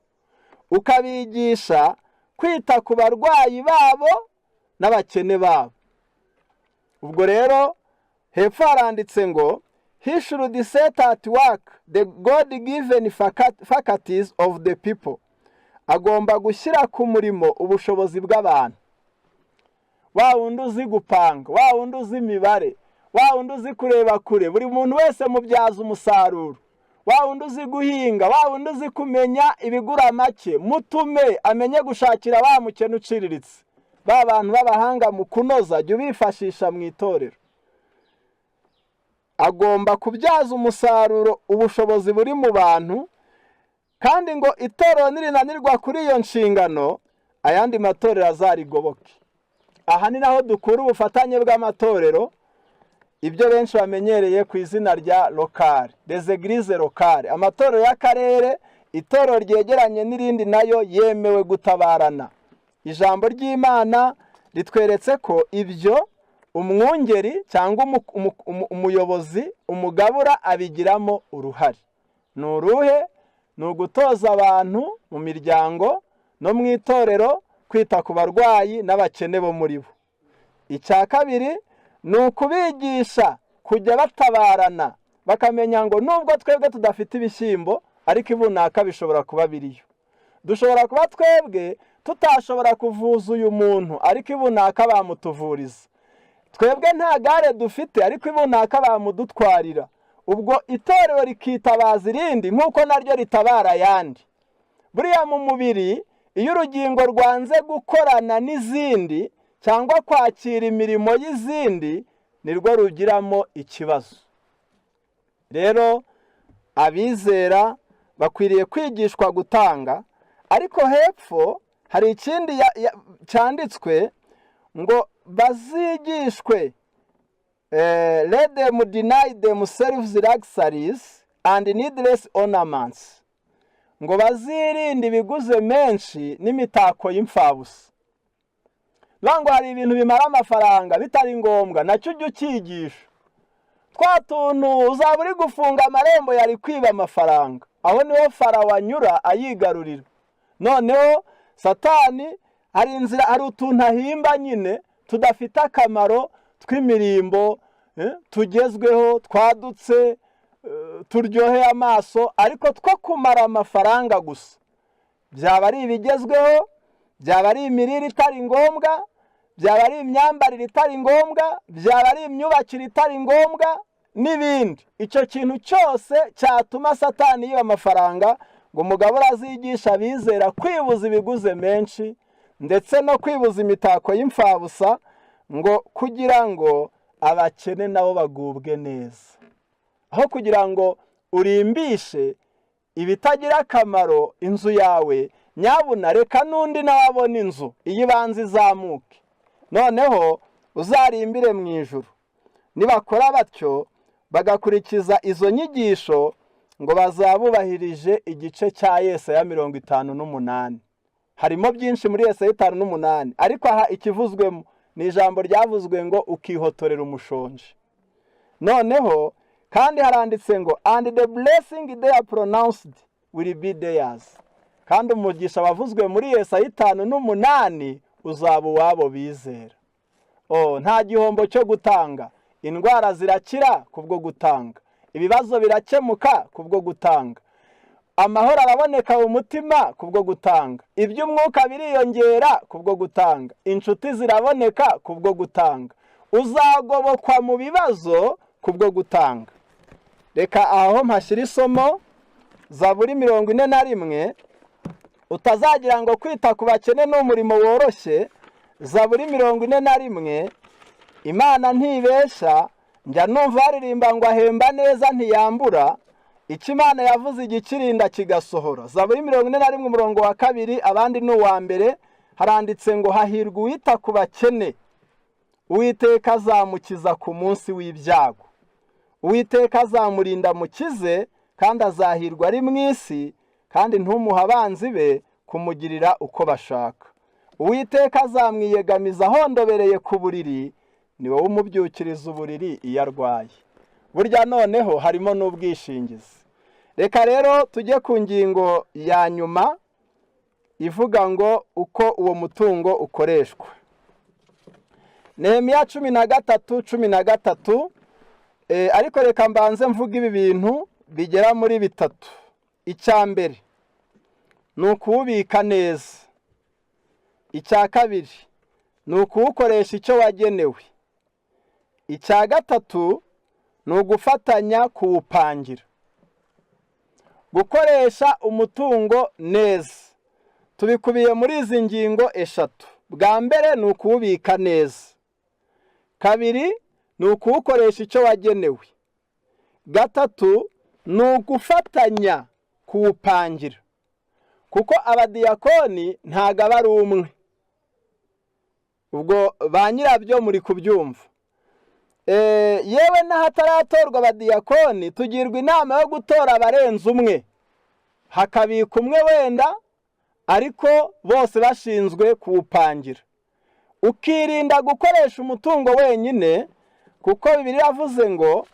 Ukabigisha kwita ku barwayi babo n'abakene babo. Ubwo rero hepfo haranditse ngo he should set at work the God-given faculties of the people. Agomba gushyira ku murimo ubushobozi bw'abantu. Wa wundi uzi gupanga, wa wundi uzi imibare, wa wundi uzi kureba kure, buri muntu wese mubyaza umusaruro. Wa wundi uzi guhinga, wa wundi uzi kumenya ibigura make, mutume amenye gushakira wa mukene uciriritse. Ba bantu b'abahanga mu kunoza jya ubifashisha mu itorero. Agomba kubyaza umusaruro ubushobozi buri mu bantu, kandi ngo itorero nirinanirwa kuri iyo nshingano, ayandi matorero azarigoboke. Aha ni naho dukura ubufatanye bw'amatorero, ibyo benshi bamenyereye ku izina rya lokale, les églises locales. Amatorero y'akarere, itorero ryegeranye n'irindi nayo yemewe gutabarana. Ijambo ry'Imana ritweretse ko ibyo umwungeri cyangwa umuyobozi, umugabura abigiramo uruhare. Ni uruhe? Ni ugutoza abantu mu miryango no mu itorero kwita ku barwayi n'abakene bo muri bo. Icya kabiri ni ukubigisha kujya batabarana, bakamenya ngo nubwo twebwe tudafite ibishyimbo, ariko ibunaka bishobora kuba biriyo. Dushobora kuba twebwe tutashobora kuvuza uyu muntu, ariko ibunaka bamutuvuriza. Twebwe nta gare dufite, ariko ibunaka bamudutwarira. Ubwo itorero rikitabaza irindi nk'uko naryo ritabara ayandi. Buriya mu mubiri, iyo urugingo rwanze gukorana n'izindi cyangwa kwakira imirimo y'izindi, nirwo rugiramo ikibazo. Rero abizera bakwiriye kwigishwa gutanga, ariko hepfo hari ikindi cyanditswe ngo bazigishwe let them deny themselves luxuries and needless ornaments. Ngo bazirinde ibiguze menshi n'imitako y'imfabusa. Ngo hari ibintu bimara amafaranga bitari ngombwa, nacyo ujye ukigisha. Twa tuntu uzaba uri gufunga amarembo yari kwiba amafaranga, aho niho Farawo anyura ayigarurira. Noneho Satani hari utuntu ahimba nyine tudafite akamaro tw'imirimbo tugezweho, twadutse, turyoheye amaso, ariko two kumara amafaranga gusa. Byaba ari ibigezweho, byaba ari imirire itari ngombwa, byaba ari imyambarire itari ngombwa, byaba ari imyubakire itari ngombwa n'ibindi. Icyo kintu cyose cyatuma Satani yiba amafaranga, ngo umugabo azigisha abizera kwibuza ibiguze menshi ndetse no kwibuza imitako y'imfabusa, ngo kugira ngo abakene nabo bagubwe neza. Aho kugira ngo urimbishe ibitagira akamaro inzu yawe, nyabuna reka n'undi nawe abona inzu iyibanza izamuke, noneho uzarimbire mu ijuru. Nibakora batyo bagakurikiza izo nyigisho, ngo bazabubahirije igice cya Yesaya 58. Harimo byinshi muri Yesaya 58, ariko aha ikivuzwemo ni ijambo ryavuzwe ngo ukihotorera umushonje. Noneho kandi haranditse ngo and the blessing they are pronounced will be theirs. Kandi umugisha wavuzwe muri Yesaya 58 uzaba uwabo bizera. Nta gihombo cyo gutanga. Indwara zirakira kubwo gutanga, ibibazo birakemuka kubwo gutanga, amahoro araboneka mu mutima kubwo gutanga, iby'umwuka biriyongera kubwo gutanga, inshuti ziraboneka kubwo gutanga, uzagobokwa mu bibazo kubwo gutanga. Reka aho mpashyira isomo Zaburi 41, utazagira ngo kwita ku bakene n'umurimo woroshye. Zaburi 41, Imana ntibesha, njya numva baririmba ngo ahemba neza ntiyambura, icyo Imana yavuze igikirinda kigasohora. Zaburi 41 umurongo wa 2, abandi ni uwa mbere, haranditse ngo hahirwa uwita ku bakene, Uwiteka azamukiza ku munsi w'ibyago. Uwiteka azamurinda mukize, kandi azahirwa ari mu isi, kandi ntumuha abanzi be kumugirira uko bashaka. Uwiteka azamwiyegamiza ahondobereye ku buriri, ni wowe umubyukiriza uburiri iyo arwaye. Burya noneho harimo n'ubwishingizi. Reka rero tujye ku ngingo ya nyuma, ivuga ngo uko uwo mutungo ukoreshwa. Nehemiya 13:13, ariko reka mbanze mvuga ibi bintu bigera muri bitatu. Icya mbere ni ukuwubika neza. Icya kabiri ni ukuwukoresha icyo wagenewe. Icya gatatu ni ugufatanya kuwupangira. Gukoresha umutungo neza tubikubiye muri izi ngingo eshatu. Bwa mbere ni ukuwubika neza. Kabiri ni ukuwukoresha icyo wagenewe. Gatatu ni ugufatanya kuwupangira, kuko abadiyakoni ntago aba ari umwe. Ubwo ba nyirabyo muri kubyumva. Yewe n'ahataratorwa abadiyakoni tugirwa inama yo gutora abarenze umwe, hakabika umwe wenda, ariko bose bashinzwe kuwupangira. Ukirinda gukoresha umutungo wenyine, kuko Bibiliya yavuze ngo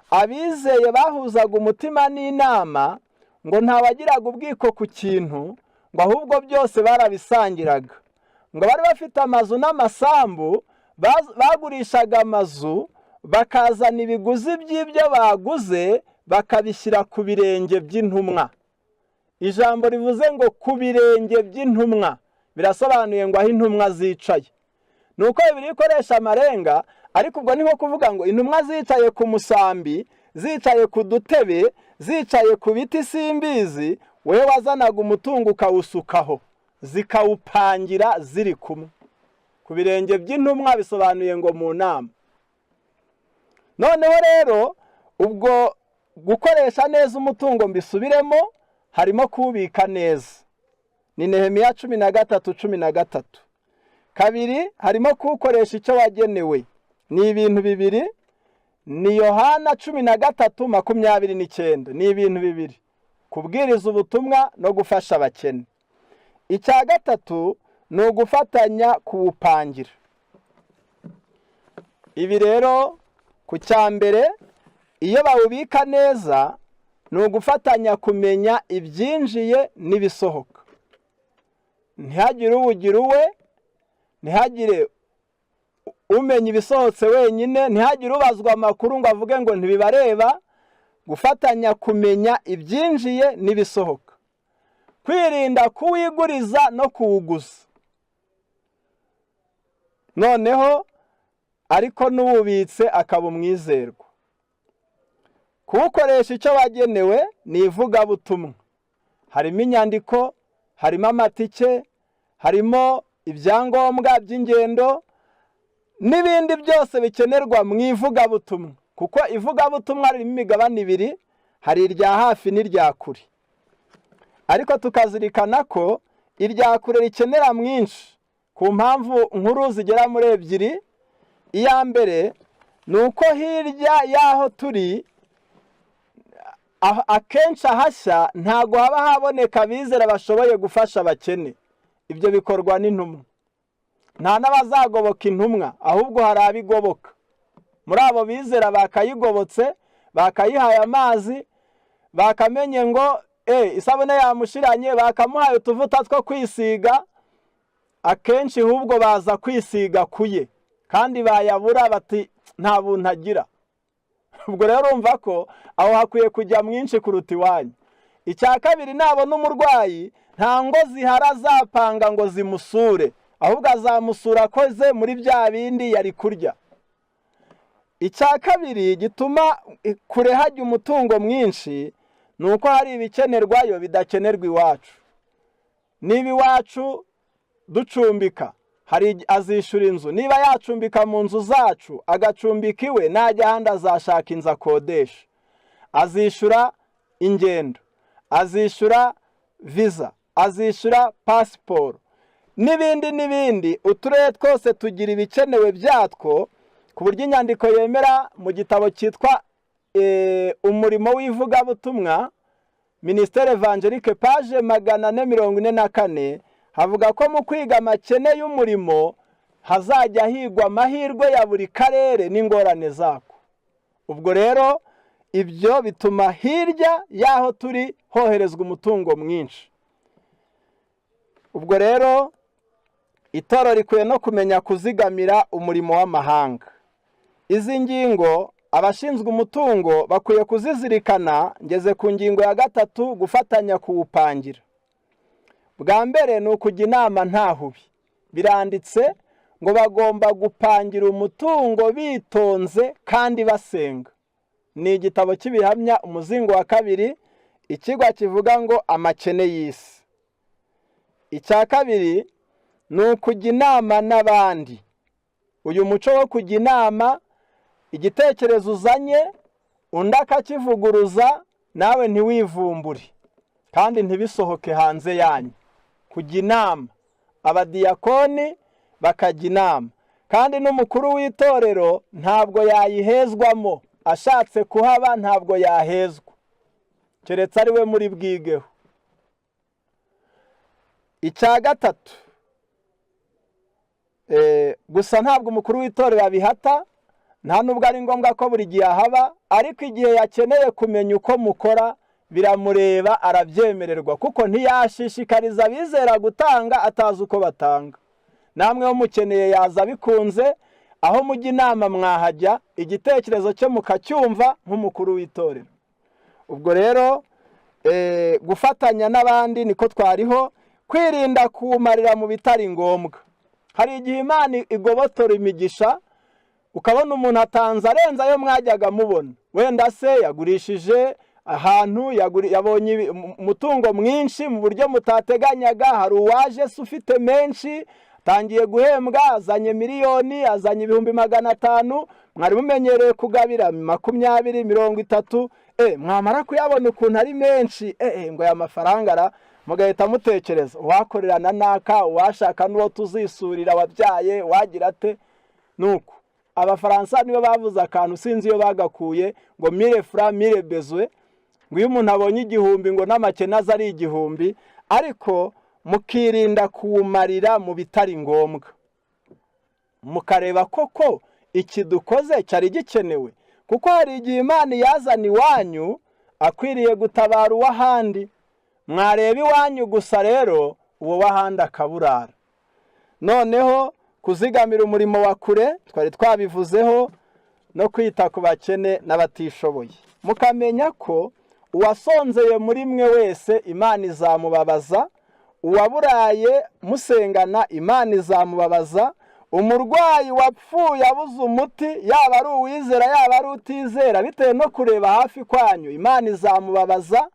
abizeye bahuzaga umutima n'inama, ngo ntawagiraga ubwiko ku kintu, ngo ahubwo byose barabisangiraga. Ngo bari bafite amazu n'amasambu, bagurishaga amazu bakazana ibiguzi by'ibyo baguze bakabishyira ku birenge by'intumwa. Ijambo rivuze ngo ku birenge by'intumwa birasobanuye ngo aho intumwa zicaye. Nuko Bibiliya ikoresha amarenga, ariko ubwo ni nko kuvuga ngo intumwa zicaye ku musambi, zicaye ku dutebe, zicaye ku biti simbizi, wewe wazanaga umutungo ukawusukaho, zikawupangira ziri kumwe. Ku birenge by'intumwa bisobanuye ngo mu nama. Noneho rero ubwo gukoresha neza umutungo mbisubiremo, harimo kuwubika neza. Ni Nehemiya 13:13. Kabiri harimo kuwukoresha icyo wagenewe. Ni ibintu bibiri. Ni Yohana 13:29. Ni ibintu bibiri: kubwiriza ubutumwa no gufasha abakene. Icya gatatu ni ugufatanya kuwupangira. Ibi rero ku cya mbere, iyo bawubika neza, ni ugufatanya kumenya ibyinjiye n'ibisohoka. Ntihagire uwugira uwe, ntihagire umenya ibisohotse wenyine, ntihagire ubazwa amakuru ngo avuge ngo ntibibareba. Gufatanya kumenya ibyinjiye n'ibisohoka. Kwirinda kuwiguriza no kuwuguza. Noneho ariko n'uwubitse akaba umwizerwa. Kuwukoresha icyo wagenewe ni ivugabutumwa. Harimo inyandiko, harimo amatike, harimo ibyangombwa by'ingendo n'ibindi byose bikenerwa mu ivugabutumwa, kuko ivugabutumwa ririmo imigabane ibiri, hari irya hafi n'irya kure. Ariko tukazirikana ko irya kure rikenera mwinshi ku mpamvu nkuru zigera muri ebyiri. Iya mbere ni uko hirya y'aho turi akenshi ahashya ntago haba haboneka abizera bashoboye gufasha abakene. Ibyo bikorwa n'intumwa. Nta n'abazagoboka intumwa, ahubwo hari abigoboka. Muri abo bizera bakayigobotse, bakayihaye amazi, bakamenye ngo isabune yamushiranye, bakamuhaye utuvuta two kwisiga, akenshi ahubwo baza kwisiga kuye, kandi bayabura bati nta buntu agira. Ubwo rero urumva ko aho hakwiye kujya mwinshi kuruta iwanyu. Icya kabiri, nabona umurwayi nta ngo zihara azapanga ngo zimusure, ahubwo azamusura akoze muri bya bindi yari kurya. Icya kabiri gituma kure hajya umutungo mwinshi, ni uko hari ibikenerwayo bidakenerwa iwacu. Niba iwacu ducumbika, hari azishura inzu. Niba yacumbika mu nzu zacu agacumbika iwe, najya ahandi azashaka inzu akodesha. Azishura ingendo, azishura visa, azishura pasiporo n'ibindi. Uturere twose tugira ibikenewe byatwo, ku buryo inyandiko yemera mu gitabo cyitwa umurimo w'ivugabutumwa, Ministère Evangelique, page 444, havuga ko mu kwiga amakene y'umurimo hazajya higwa amahirwe ya buri karere n'ingorane zako. Ubwo rero ibyo bituma hirya y'aho turi hoherezwa umutungo mwinshi. ubwo rero itorero rikwiye no kumenya kuzigamira umurimo w'amahanga. Izi ngingo abashinzwe umutungo bakwiye kuzizirikana. Ngeze ku ngingo ya 3, gufatanya kuwupangira. Bwa mbere ni ukujya inama nta hubi. Biranditse ngo bagomba gupangira umutungo bitonze kandi basenga. Ni igitabo cy'ibihamya umuzingo wa 2, ikigwa kivuga ngo amakene y'isi. Icya kabiri ni ukujya inama n'abandi. Uyu muco wo kujya inama, igitekerezo uzanye undi akakivuguruza, nawe ntiwivumbure kandi ntibisohoke hanze yanyu. Kujya inama, abadiyakoni bakajya inama, kandi n'umukuru w'itorero ntabwo yayihezwamo. Ashatse kuhaba ntabwo yahezwa, keretse ari we muri bwigeho. Icya gatatu, gusa ntabwo umukuru w'itorero abihata, nta nubwo ari ngombwa ko buri gihe ahaba, ariko igihe yakeneye kumenya uko mukora biramureba, arabyemererwa, kuko ntiyashishikariza abizera gutanga atazi uko batanga. Namwe mukeneye yaza bikunze, aho mujya inama mwahajya, igitekerezo cyo mukacyumva nk'umukuru w'itorero. Ubwo rero gufatanya n'abandi niko twariho, kwirinda kumarira mu bitari ngombwa. Hari igihe Imana igobotora imigisha, ukabona umuntu atanze arenze ayo mwajyaga mubona. Wenda se yagurishije ahantu, yabonye umutungo mwinshi mu buryo mutateganyaga. Hari uwaje se ufite menshi, tangiye guhembwa, azanye miliyoni, azanye 500,000, mwari mumenyereye kugabira 20, 30. Mwamara kuyabona ukuntu ari menshi, ngo aya mafaranga mugahita mutekereza wakorerana naka, washaka n'uwo tuzisurira wabyaye, wagira ate. Nuko abafaransa nibo bavuze akantu, sinzi iyo bagakuye, ngo 1000 francs 1000 besoins. Ngo iyo umuntu abonye 1000 ngo n'amakene aza ari 1000, ariko mukirinda kuwumarira mu bitari ngombwa. Mukareba koko iki dukoze cyari gikenewe, kuko hari igihe Imana yazana iwanyu akwiriye gutabara uw'ahandi. Mwareba iwanyu gusa rero uwo w'ahandi akaburara. Noneho kuzigamira umurimo wa kure twari twabivuzeho, no kwita ku bakene n'abatishoboye. Mukamenya ko uwasonzeye muri mwe wese Imana izamubabaza, uwaburaye musengana Imana izamubabaza, umurwayi wapfuye abuze umuti, yaba ari uwizera yaba ari utizera, bitewe no kureba hafi kwanyu, Imana izamubabaza.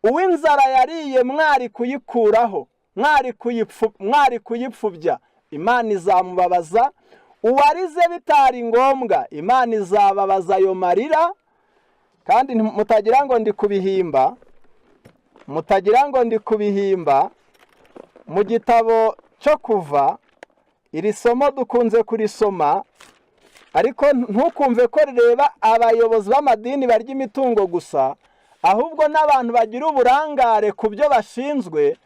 Uw'inzara yariye mwari kuyikuraho, mwari kuyipfubya, Imana izamubabaza. Uwarize bitari ngombwa, Imana izababaza ayo marira. Kandi mutagira ngo ndi kubihimba, mu gitabo cyo Kuva, iri somo dukunze kurisoma, ariko ntukumve ko rireba abayobozi b'amadini barya imitungo gusa, ahubwo n'abantu bagira uburangare ku byo bashinzwe.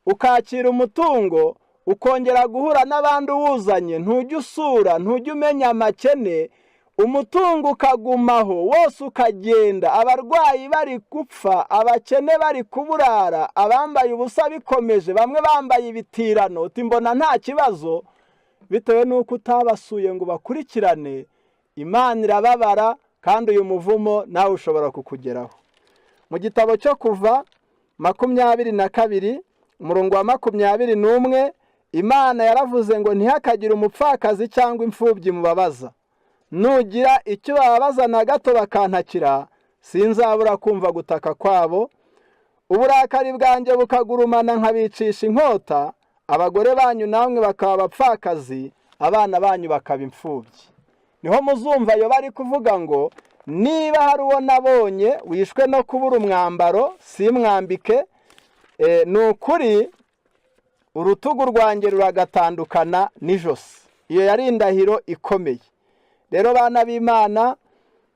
Ukakira umutungo, ukongera guhura n'abandi uwuzanye, ntujya usura, ntujya umenya amakene, umutungo ukagumaho wose ukagenda, abarwayi bari gupfa, abakene bari kuburara, abambaye ubusa bikomeje, bamwe bambaye ibitirano. Uti mbona nta kibazo, bitewe n'uko utabasuye ngo bakurikirane. Imana irababara, kandi uyu muvumo nawe ushobora kukugeraho. Mu gitabo cyo Kuva 22, umurongo wa 21, Imana yaravuze ngo ntihakagire umupfakazi cyangwa imfubyi mubabaza. Nugira icyo bababaza na gato bakantakira, sinzabura kumva gutaka kwabo. Uburakari bwanjye bukagurumana nkabicisha inkota, abagore banyu namwe bakaba abapfakazi, abana banyu bakaba imfubyi. Niho muzumva yo bari kuvuga ngo niba hari uwo nabonye wishwe no kubura umwambaro simwambike, ni ukuri urutugu rwanjye ruragatandukana n'ijosi. Iyo yari indahiro ikomeye. Rero bana b'Imana,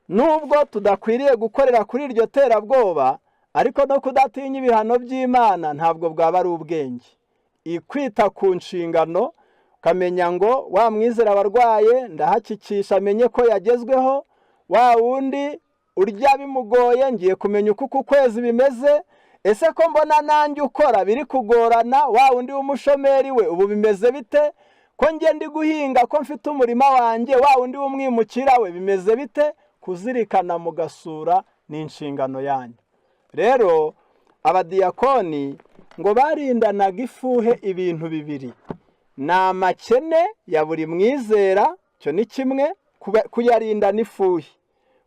nubwo tudakwiriye gukorera kuri iryo terabwoba, ariko no kudatinya ibihano by'Imana ntabwo bwaba ari ubwenge. Ikwita ku nshingano, ukamenya ngo wa mwizera abarwaye ndahakikisha amenye ko yagezweho, wa wundi urya bimugoye ngiye kumenya uko uku kwezi bimeze, ese ko mbona nanjye ukora biri kugorana, wa undi w'umushomeri we ubu bimeze bite? Ko njye ndi guhinga, ko mfite umurima wanjye, wa undi w'umwimukira we bimeze bite? Kuzirikana mugasura ni inshingano yanyu. Rero abadiyakoni ngo barindanaga ifuhe ibintu bibiri: ni amakene ya buri mwizera, cyo ni kimwe, kuyarinda n'ifuhe,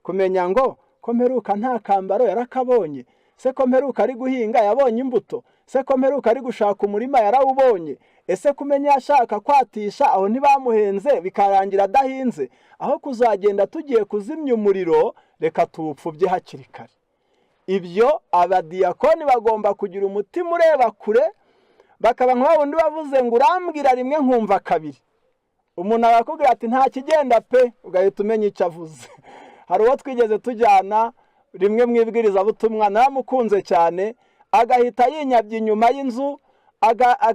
kumenya ngo ko mperuka nta kambaro yarakabonye, se ko mperuka ari guhinga yabonye imbuto, se ko mperuka ari gushaka umurima yarawubonye, ese kumenya yashaka kwatisha aho ntibamuhenze bikarangira adahinze, aho kuzagenda tugiye kuzimya umuriro reka tuwupfubye hakiri kare. Ibyo abadiyakoni bagomba kugira umutima ureba kure, bakaba nk'aho undi wavuze ngo urambwira rimwe nkumva kabiri. Umuntu arakubwira ati nta kigenda pe, ugahita umenya icyo avuze. Hari uwo twigeze tujyana rimwe mu ibwirizabutumwa, naramukunze cyane, agahita yinyabye inyuma y'inzu,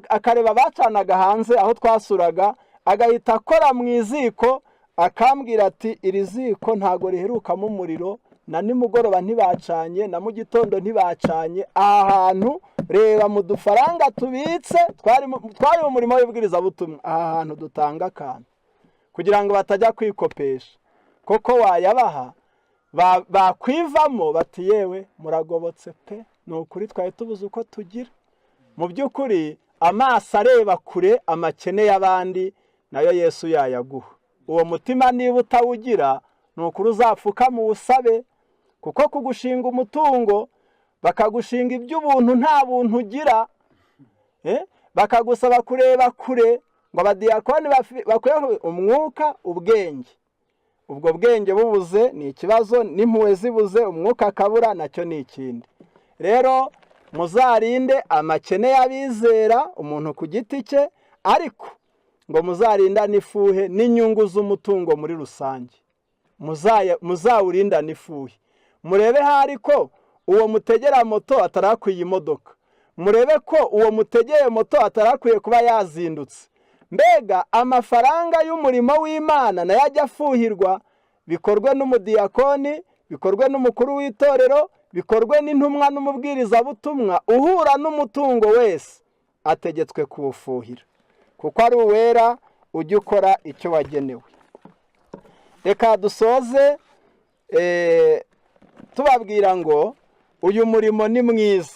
akareba bacanaga hanze aho twasuraga, agahita akora mu iziko, akambwira ati iri ziko ntago riherukamo umuriro, na nimugoroba ntibacanye, na mu gitondo ntibacanye, aha hantu reba mu dufaranga tubitse, twari mu murimo w'ibwirizabutumwa, aha hantu dutanga akantu kugira ngo batajya kwikopesha, koko wayabaha bakwivamo bati yewe muragobotse pe, ni ukuri twari tubuze uko tugira. Mu by'ukuri amaso areba kure amakene y'abandi nayo Yesu yayaguha. Uwo mutima niba utawugira ni ukuri uzapfuka mu busabe, kuko kugushinga umutungo bakagushinga iby'ubuntu nta buntu ugira, bakagusaba kureba kure ngo abadiyakoni bakwiye umwuka ubwenge. Ubwo bwenge bubuze ni ikibazo, n'impuhwe zibuze umwuka akabura nacyo ni ikindi. Rero muzarinde amakene y'abizera umuntu ku giti cye, ariko ngo muzarinda n'ifuhe n'inyungu z'umutungo muri rusange. Muzawurinda n'ifuhe. Murebe hari ko uwo mutegera moto atarakwiye imodoka, murebe ko uwo mutegeye moto atarakwiye kuba yazindutse. Mbega amafaranga y'umurimo w'Imana nayo ajya afuhirwa, bikorwe n'umudiyakoni, bikorwe n'umukuru w'itorero, bikorwe n'intumwa n'umubwirizabutumwa, uhura n'umutungo wese ategetswe kuwufuhira, kuko ari uwera ujya ukora icyo wagenewe. Reka dusoze tubabwira ngo uyu murimo ni mwiza,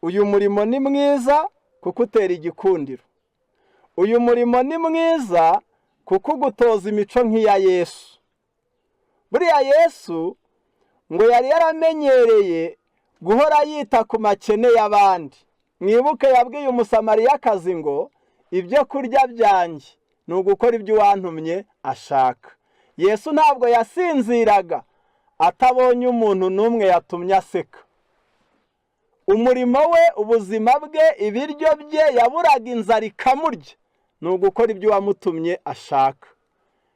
uyu murimo ni mwiza kuko utera igikundiro, uyu murimo ni mwiza kuko ugutoza imico nk'iya Yesu. Buriya Yesu ngo yari yaramenyereye guhora yita ku makene y'abandi. Mwibuke yabwiye umusamariyakazi ngo ibyo kurya byanjye ni ugukora ibyo uwantumye ashaka. Yesu ntabwo yasinziraga atabonye umuntu n'umwe yatumye aseka. Umurimo we, ubuzima bwe, ibiryo bye yaburaga inzara ikamurya, ni ugukora ibyo uwamutumye ashaka.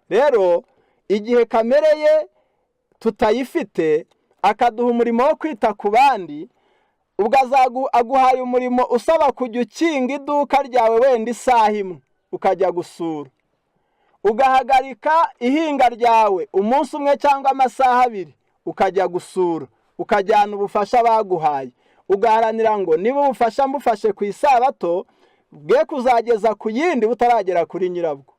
Rero igihe kamere ye tutayifite, akaduha umurimo wo kwita ku bandi, ubwo aguhaye umurimo usaba kujya ukinga iduka ryawe wenda isaha imwe ukajya gusura, ugahagarika ihinga ryawe umunsi umwe cyangwa amasaha abiri ukajya gusura, ukajyana ubufasha baguhaye, ugaharanira ngo niba ubufasha mbufashe ku isabato bwe kuzageza ku yindi butaragera kuri nyirabwo.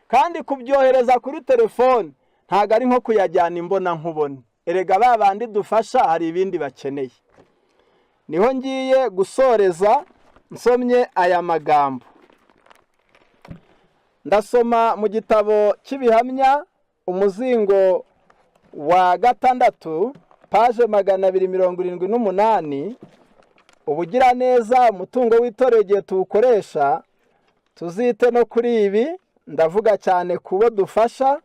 Kandi kubyohereza kuri telefone ntago ari nko kuyajyana imbona nkubone. Erega babandi dufasha hari ibindi bakeneye. Niho ngiye gusoreza nsomye aya magambo. Ndasoma mu gitabo cy'ibihamya umuzingo wa 6 paje 278. Ubugira neza umutungo w'itorero igihe tuwukoresha, tuzite no kuri ibi. Ndavuga cyane kubo dufasha,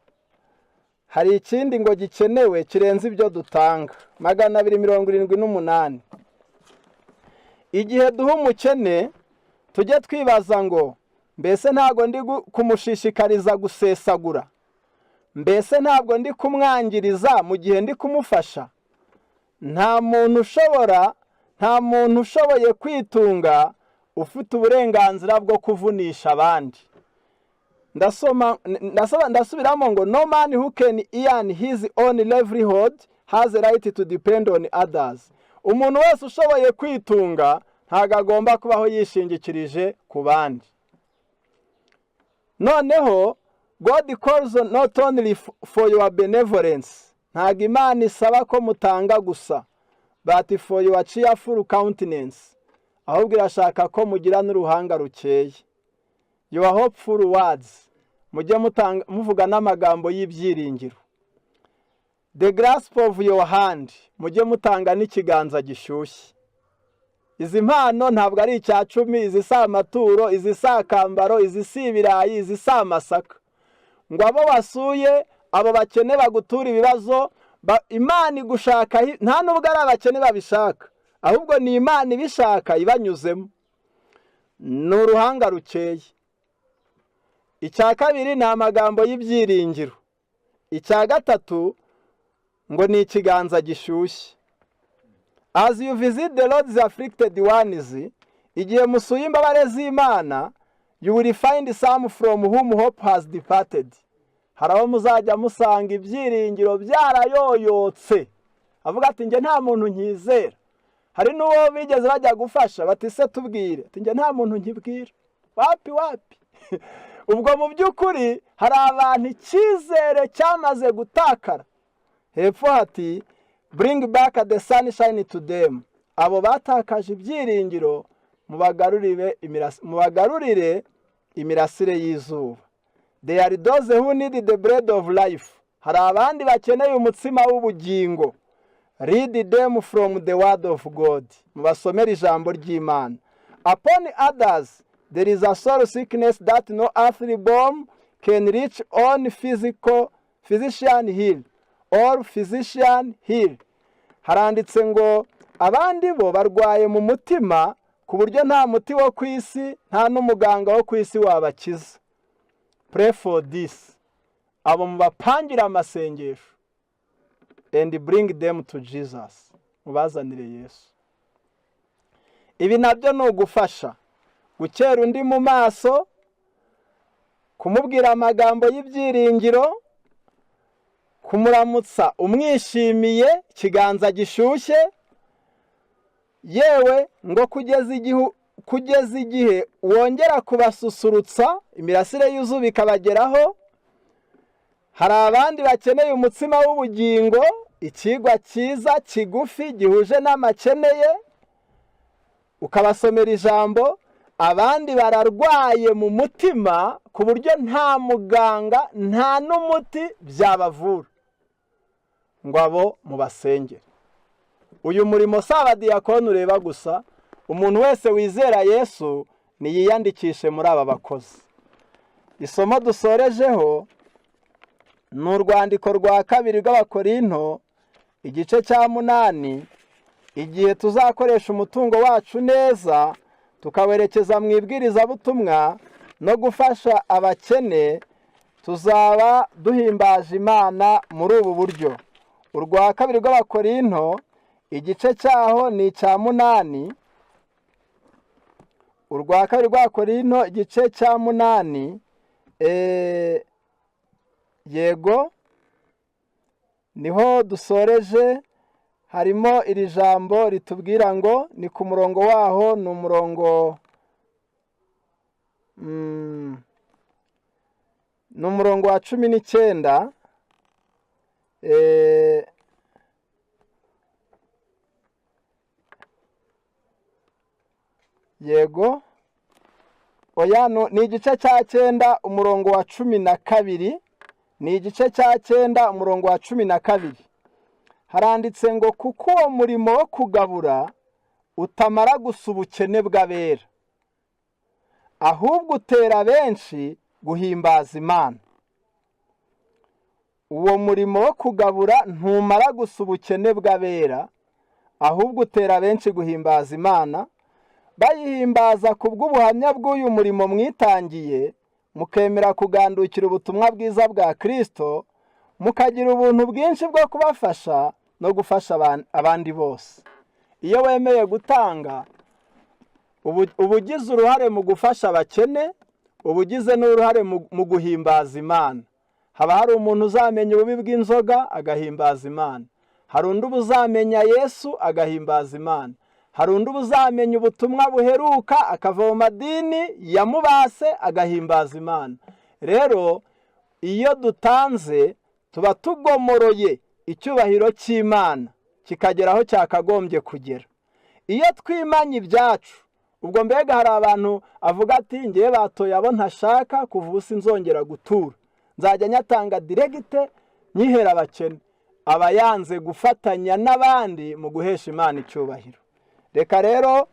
hari ikindi ngo gikenewe kirenze ibyo dutanga. 278. Igihe duha umukene tujye twibaza ngo mbese ntago ndi kumushishikariza gusesagura, mbese ntabwo ndi kumwangiriza mu gihe ndi kumufasha. Nta muntu ushoboye kwitunga ufite uburenganzira bwo kuvunisha abandi. Ndasubiramo ngo no man who can earn his own livelihood has a right to depend on others. umuntu wese ushoboye kwitunga ntabwo agomba kubaho yishingikirije ku bandi. Noneho God calls not only for your benevolence, ntabwo Imana isaba ko mutanga gusa, but for your cheerful countenance, ahubwo irashaka ko mugira n'uruhanga rukeye. Your hopeful words, mujye muvuga n'amagambo y'ibyiringiro. The grasp of your hand, mujye mutanga n'ikiganza gishyushye. Izi mpano ntabwo ari icya cumi, izi si amaturo, izi si akambaro, izi si ibirayi, izi si amasaka. Ngo abo wasuye, abo bakene bagutura ibibazo, Imana igushaka, nta nubwo ari abakene babishaka, ahubwo ni Imana ibishaka ibanyuzemo. Ni uruhanga rukeye. Icya kabiri ni amagambo y'ibyiringiro. Icya gatatu ngo ni ikiganza gishyushye. As you visit the Lord's afflicted ones, igihe musuye imbabare z'Imana, you will find some from whom hope has departed. Hari aho muzajya musanga ibyiringiro byarayoyotse, avuga ati njye nta muntu nkizera. Hari n'uwo bigeze bajya gufasha bati se tubwire, ati njye nta muntu nkibwira. Wapi ubwo mu by'ukuri hari abantu icyizere cyamaze gutakara. Hepfo hati bring back the sunshine to them. Abo batakaje ibyiringiro mubagarurire imirasire y'izuba. They are those who need the bread of life. Hari abandi bakeneye umutsima w'ubugingo. Read them from the word of God. Mubasomera ijambo ry'Imana. Upon others there is a soul sickness that no earthly balm can reach on physician heal. Or physician heal. Haranditse ngo abandi bo barwaye mu mutima ku buryo nta muti wo ku isi, nta n'umuganga wo ku isi wabakiza. Pray for this. Abo mubapangira amasengesho. And bring them to Jesus. Mubazanire Yesu. Ibi nabyo ni ugufasha. Gukera undi mu maso, kumubwira amagambo y'ibyiringiro, kumuramutsa umwishimiye, ikiganza gishyushye, yewe ngo kugeza igihe wongera kubasusurutsa, imirasire y'izuba ikabageraho. Hari abandi bakeneye umutsima w'ubugingo, ikigwa cyiza kigufi gihuje n'amakeneye, ukabasomera ijambo. Abandi bararwaye mu mutima ku buryo nta muganga nta n'umuti byabavura, ngo abo mubasengere. Uyu murimo si abadiyakoni ureba gusa, umuntu wese wizera Yesu niyiyandikishe muri aba bakozi. Isomo dusorejeho ni urwandiko rwa kabiri rw'Abakorinto, igice cya 8. Igihe tuzakoresha umutungo wacu neza, tukawerekeza mu ibwirizabutumwa no gufasha abakene, tuzaba duhimbaje Imana muri ubu buryo. Urwa kabiri rw'Abakorinto, igice cyaho ni icya 8. Urwa kabiri rw'Abakorinto, igice cya 8. Yego, niho dusoreje. Harimo iri jambo ritubwira ngo ni ku murongo waho, ni umurongo wa 19. Yego, oya ni igice cya 9 umurongo wa 12. Ni igice cya 9 umurongo wa 12. Haranditse ngo kuko uwo murimo wo kugabura utamara gusa ubukene bw'abera, ahubwo utera benshi guhimbaza Imana. Uwo murimo wo kugabura ntumara gusa ubukene bw'abera, ahubwo utera benshi guhimbaza Imana, bayihimbaza kubw'ubuhamya bw'uyu murimo mwitangiye, mukemera kugandukira ubutumwa bwiza bwa Kristo, mukagira ubuntu bwinshi bwo kubafasha no gufasha abandi bose. Iyo wemeye gutanga, ubugize uruhare mu gufasha abakene, ubugize n'uruhare mu guhimbaza Imana. Haba hari umuntu uzamenya ububi bw'inzoga agahimbaza Imana. hari undi uba uzamenya Yesu agahimbaza Imana, hari undi uba uzamenya ubutumwa buheruka akava mu madini yamubase agahimbaza Imana. Rero iyo dutanze tuba tugomoroye icyubahiro cy'Imana kikagera aho cyakagombye kugera. Iyo twimanye ibyacu, ubwo mbega hari abantu avuga ati ngiye batoye abo ntashaka, kuva ubu sinzongera gutura, nzajya nyatanga diregite nyihera abakene. Aba yanze gufatanya n'abandi mu guhesha Imana icyubahiro. Reka rero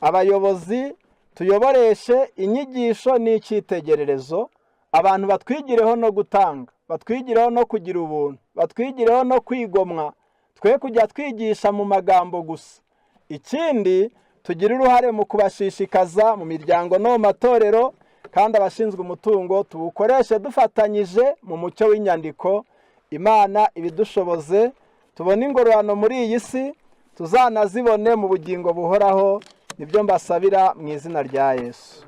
abayobozi tuyoboreshe inyigisho n'icyitegererezo, abantu batwigireho no gutanga, batwigireho no kugira ubuntu, batwigireho no kwigomwa, twe kujya twigisha mu magambo gusa. Ikindi, tugira uruhare mu kubashishikaza mu miryango no mu matorero, kandi abashinzwe umutungo tuwukoreshe dufatanyije mu mucyo w'inyandiko. Imana ibidushoboze, tubone ingororano muri iyi si, tuzanazibone mu bugingo buhoraho. Nibyo mbasabira mu izina rya Yesu.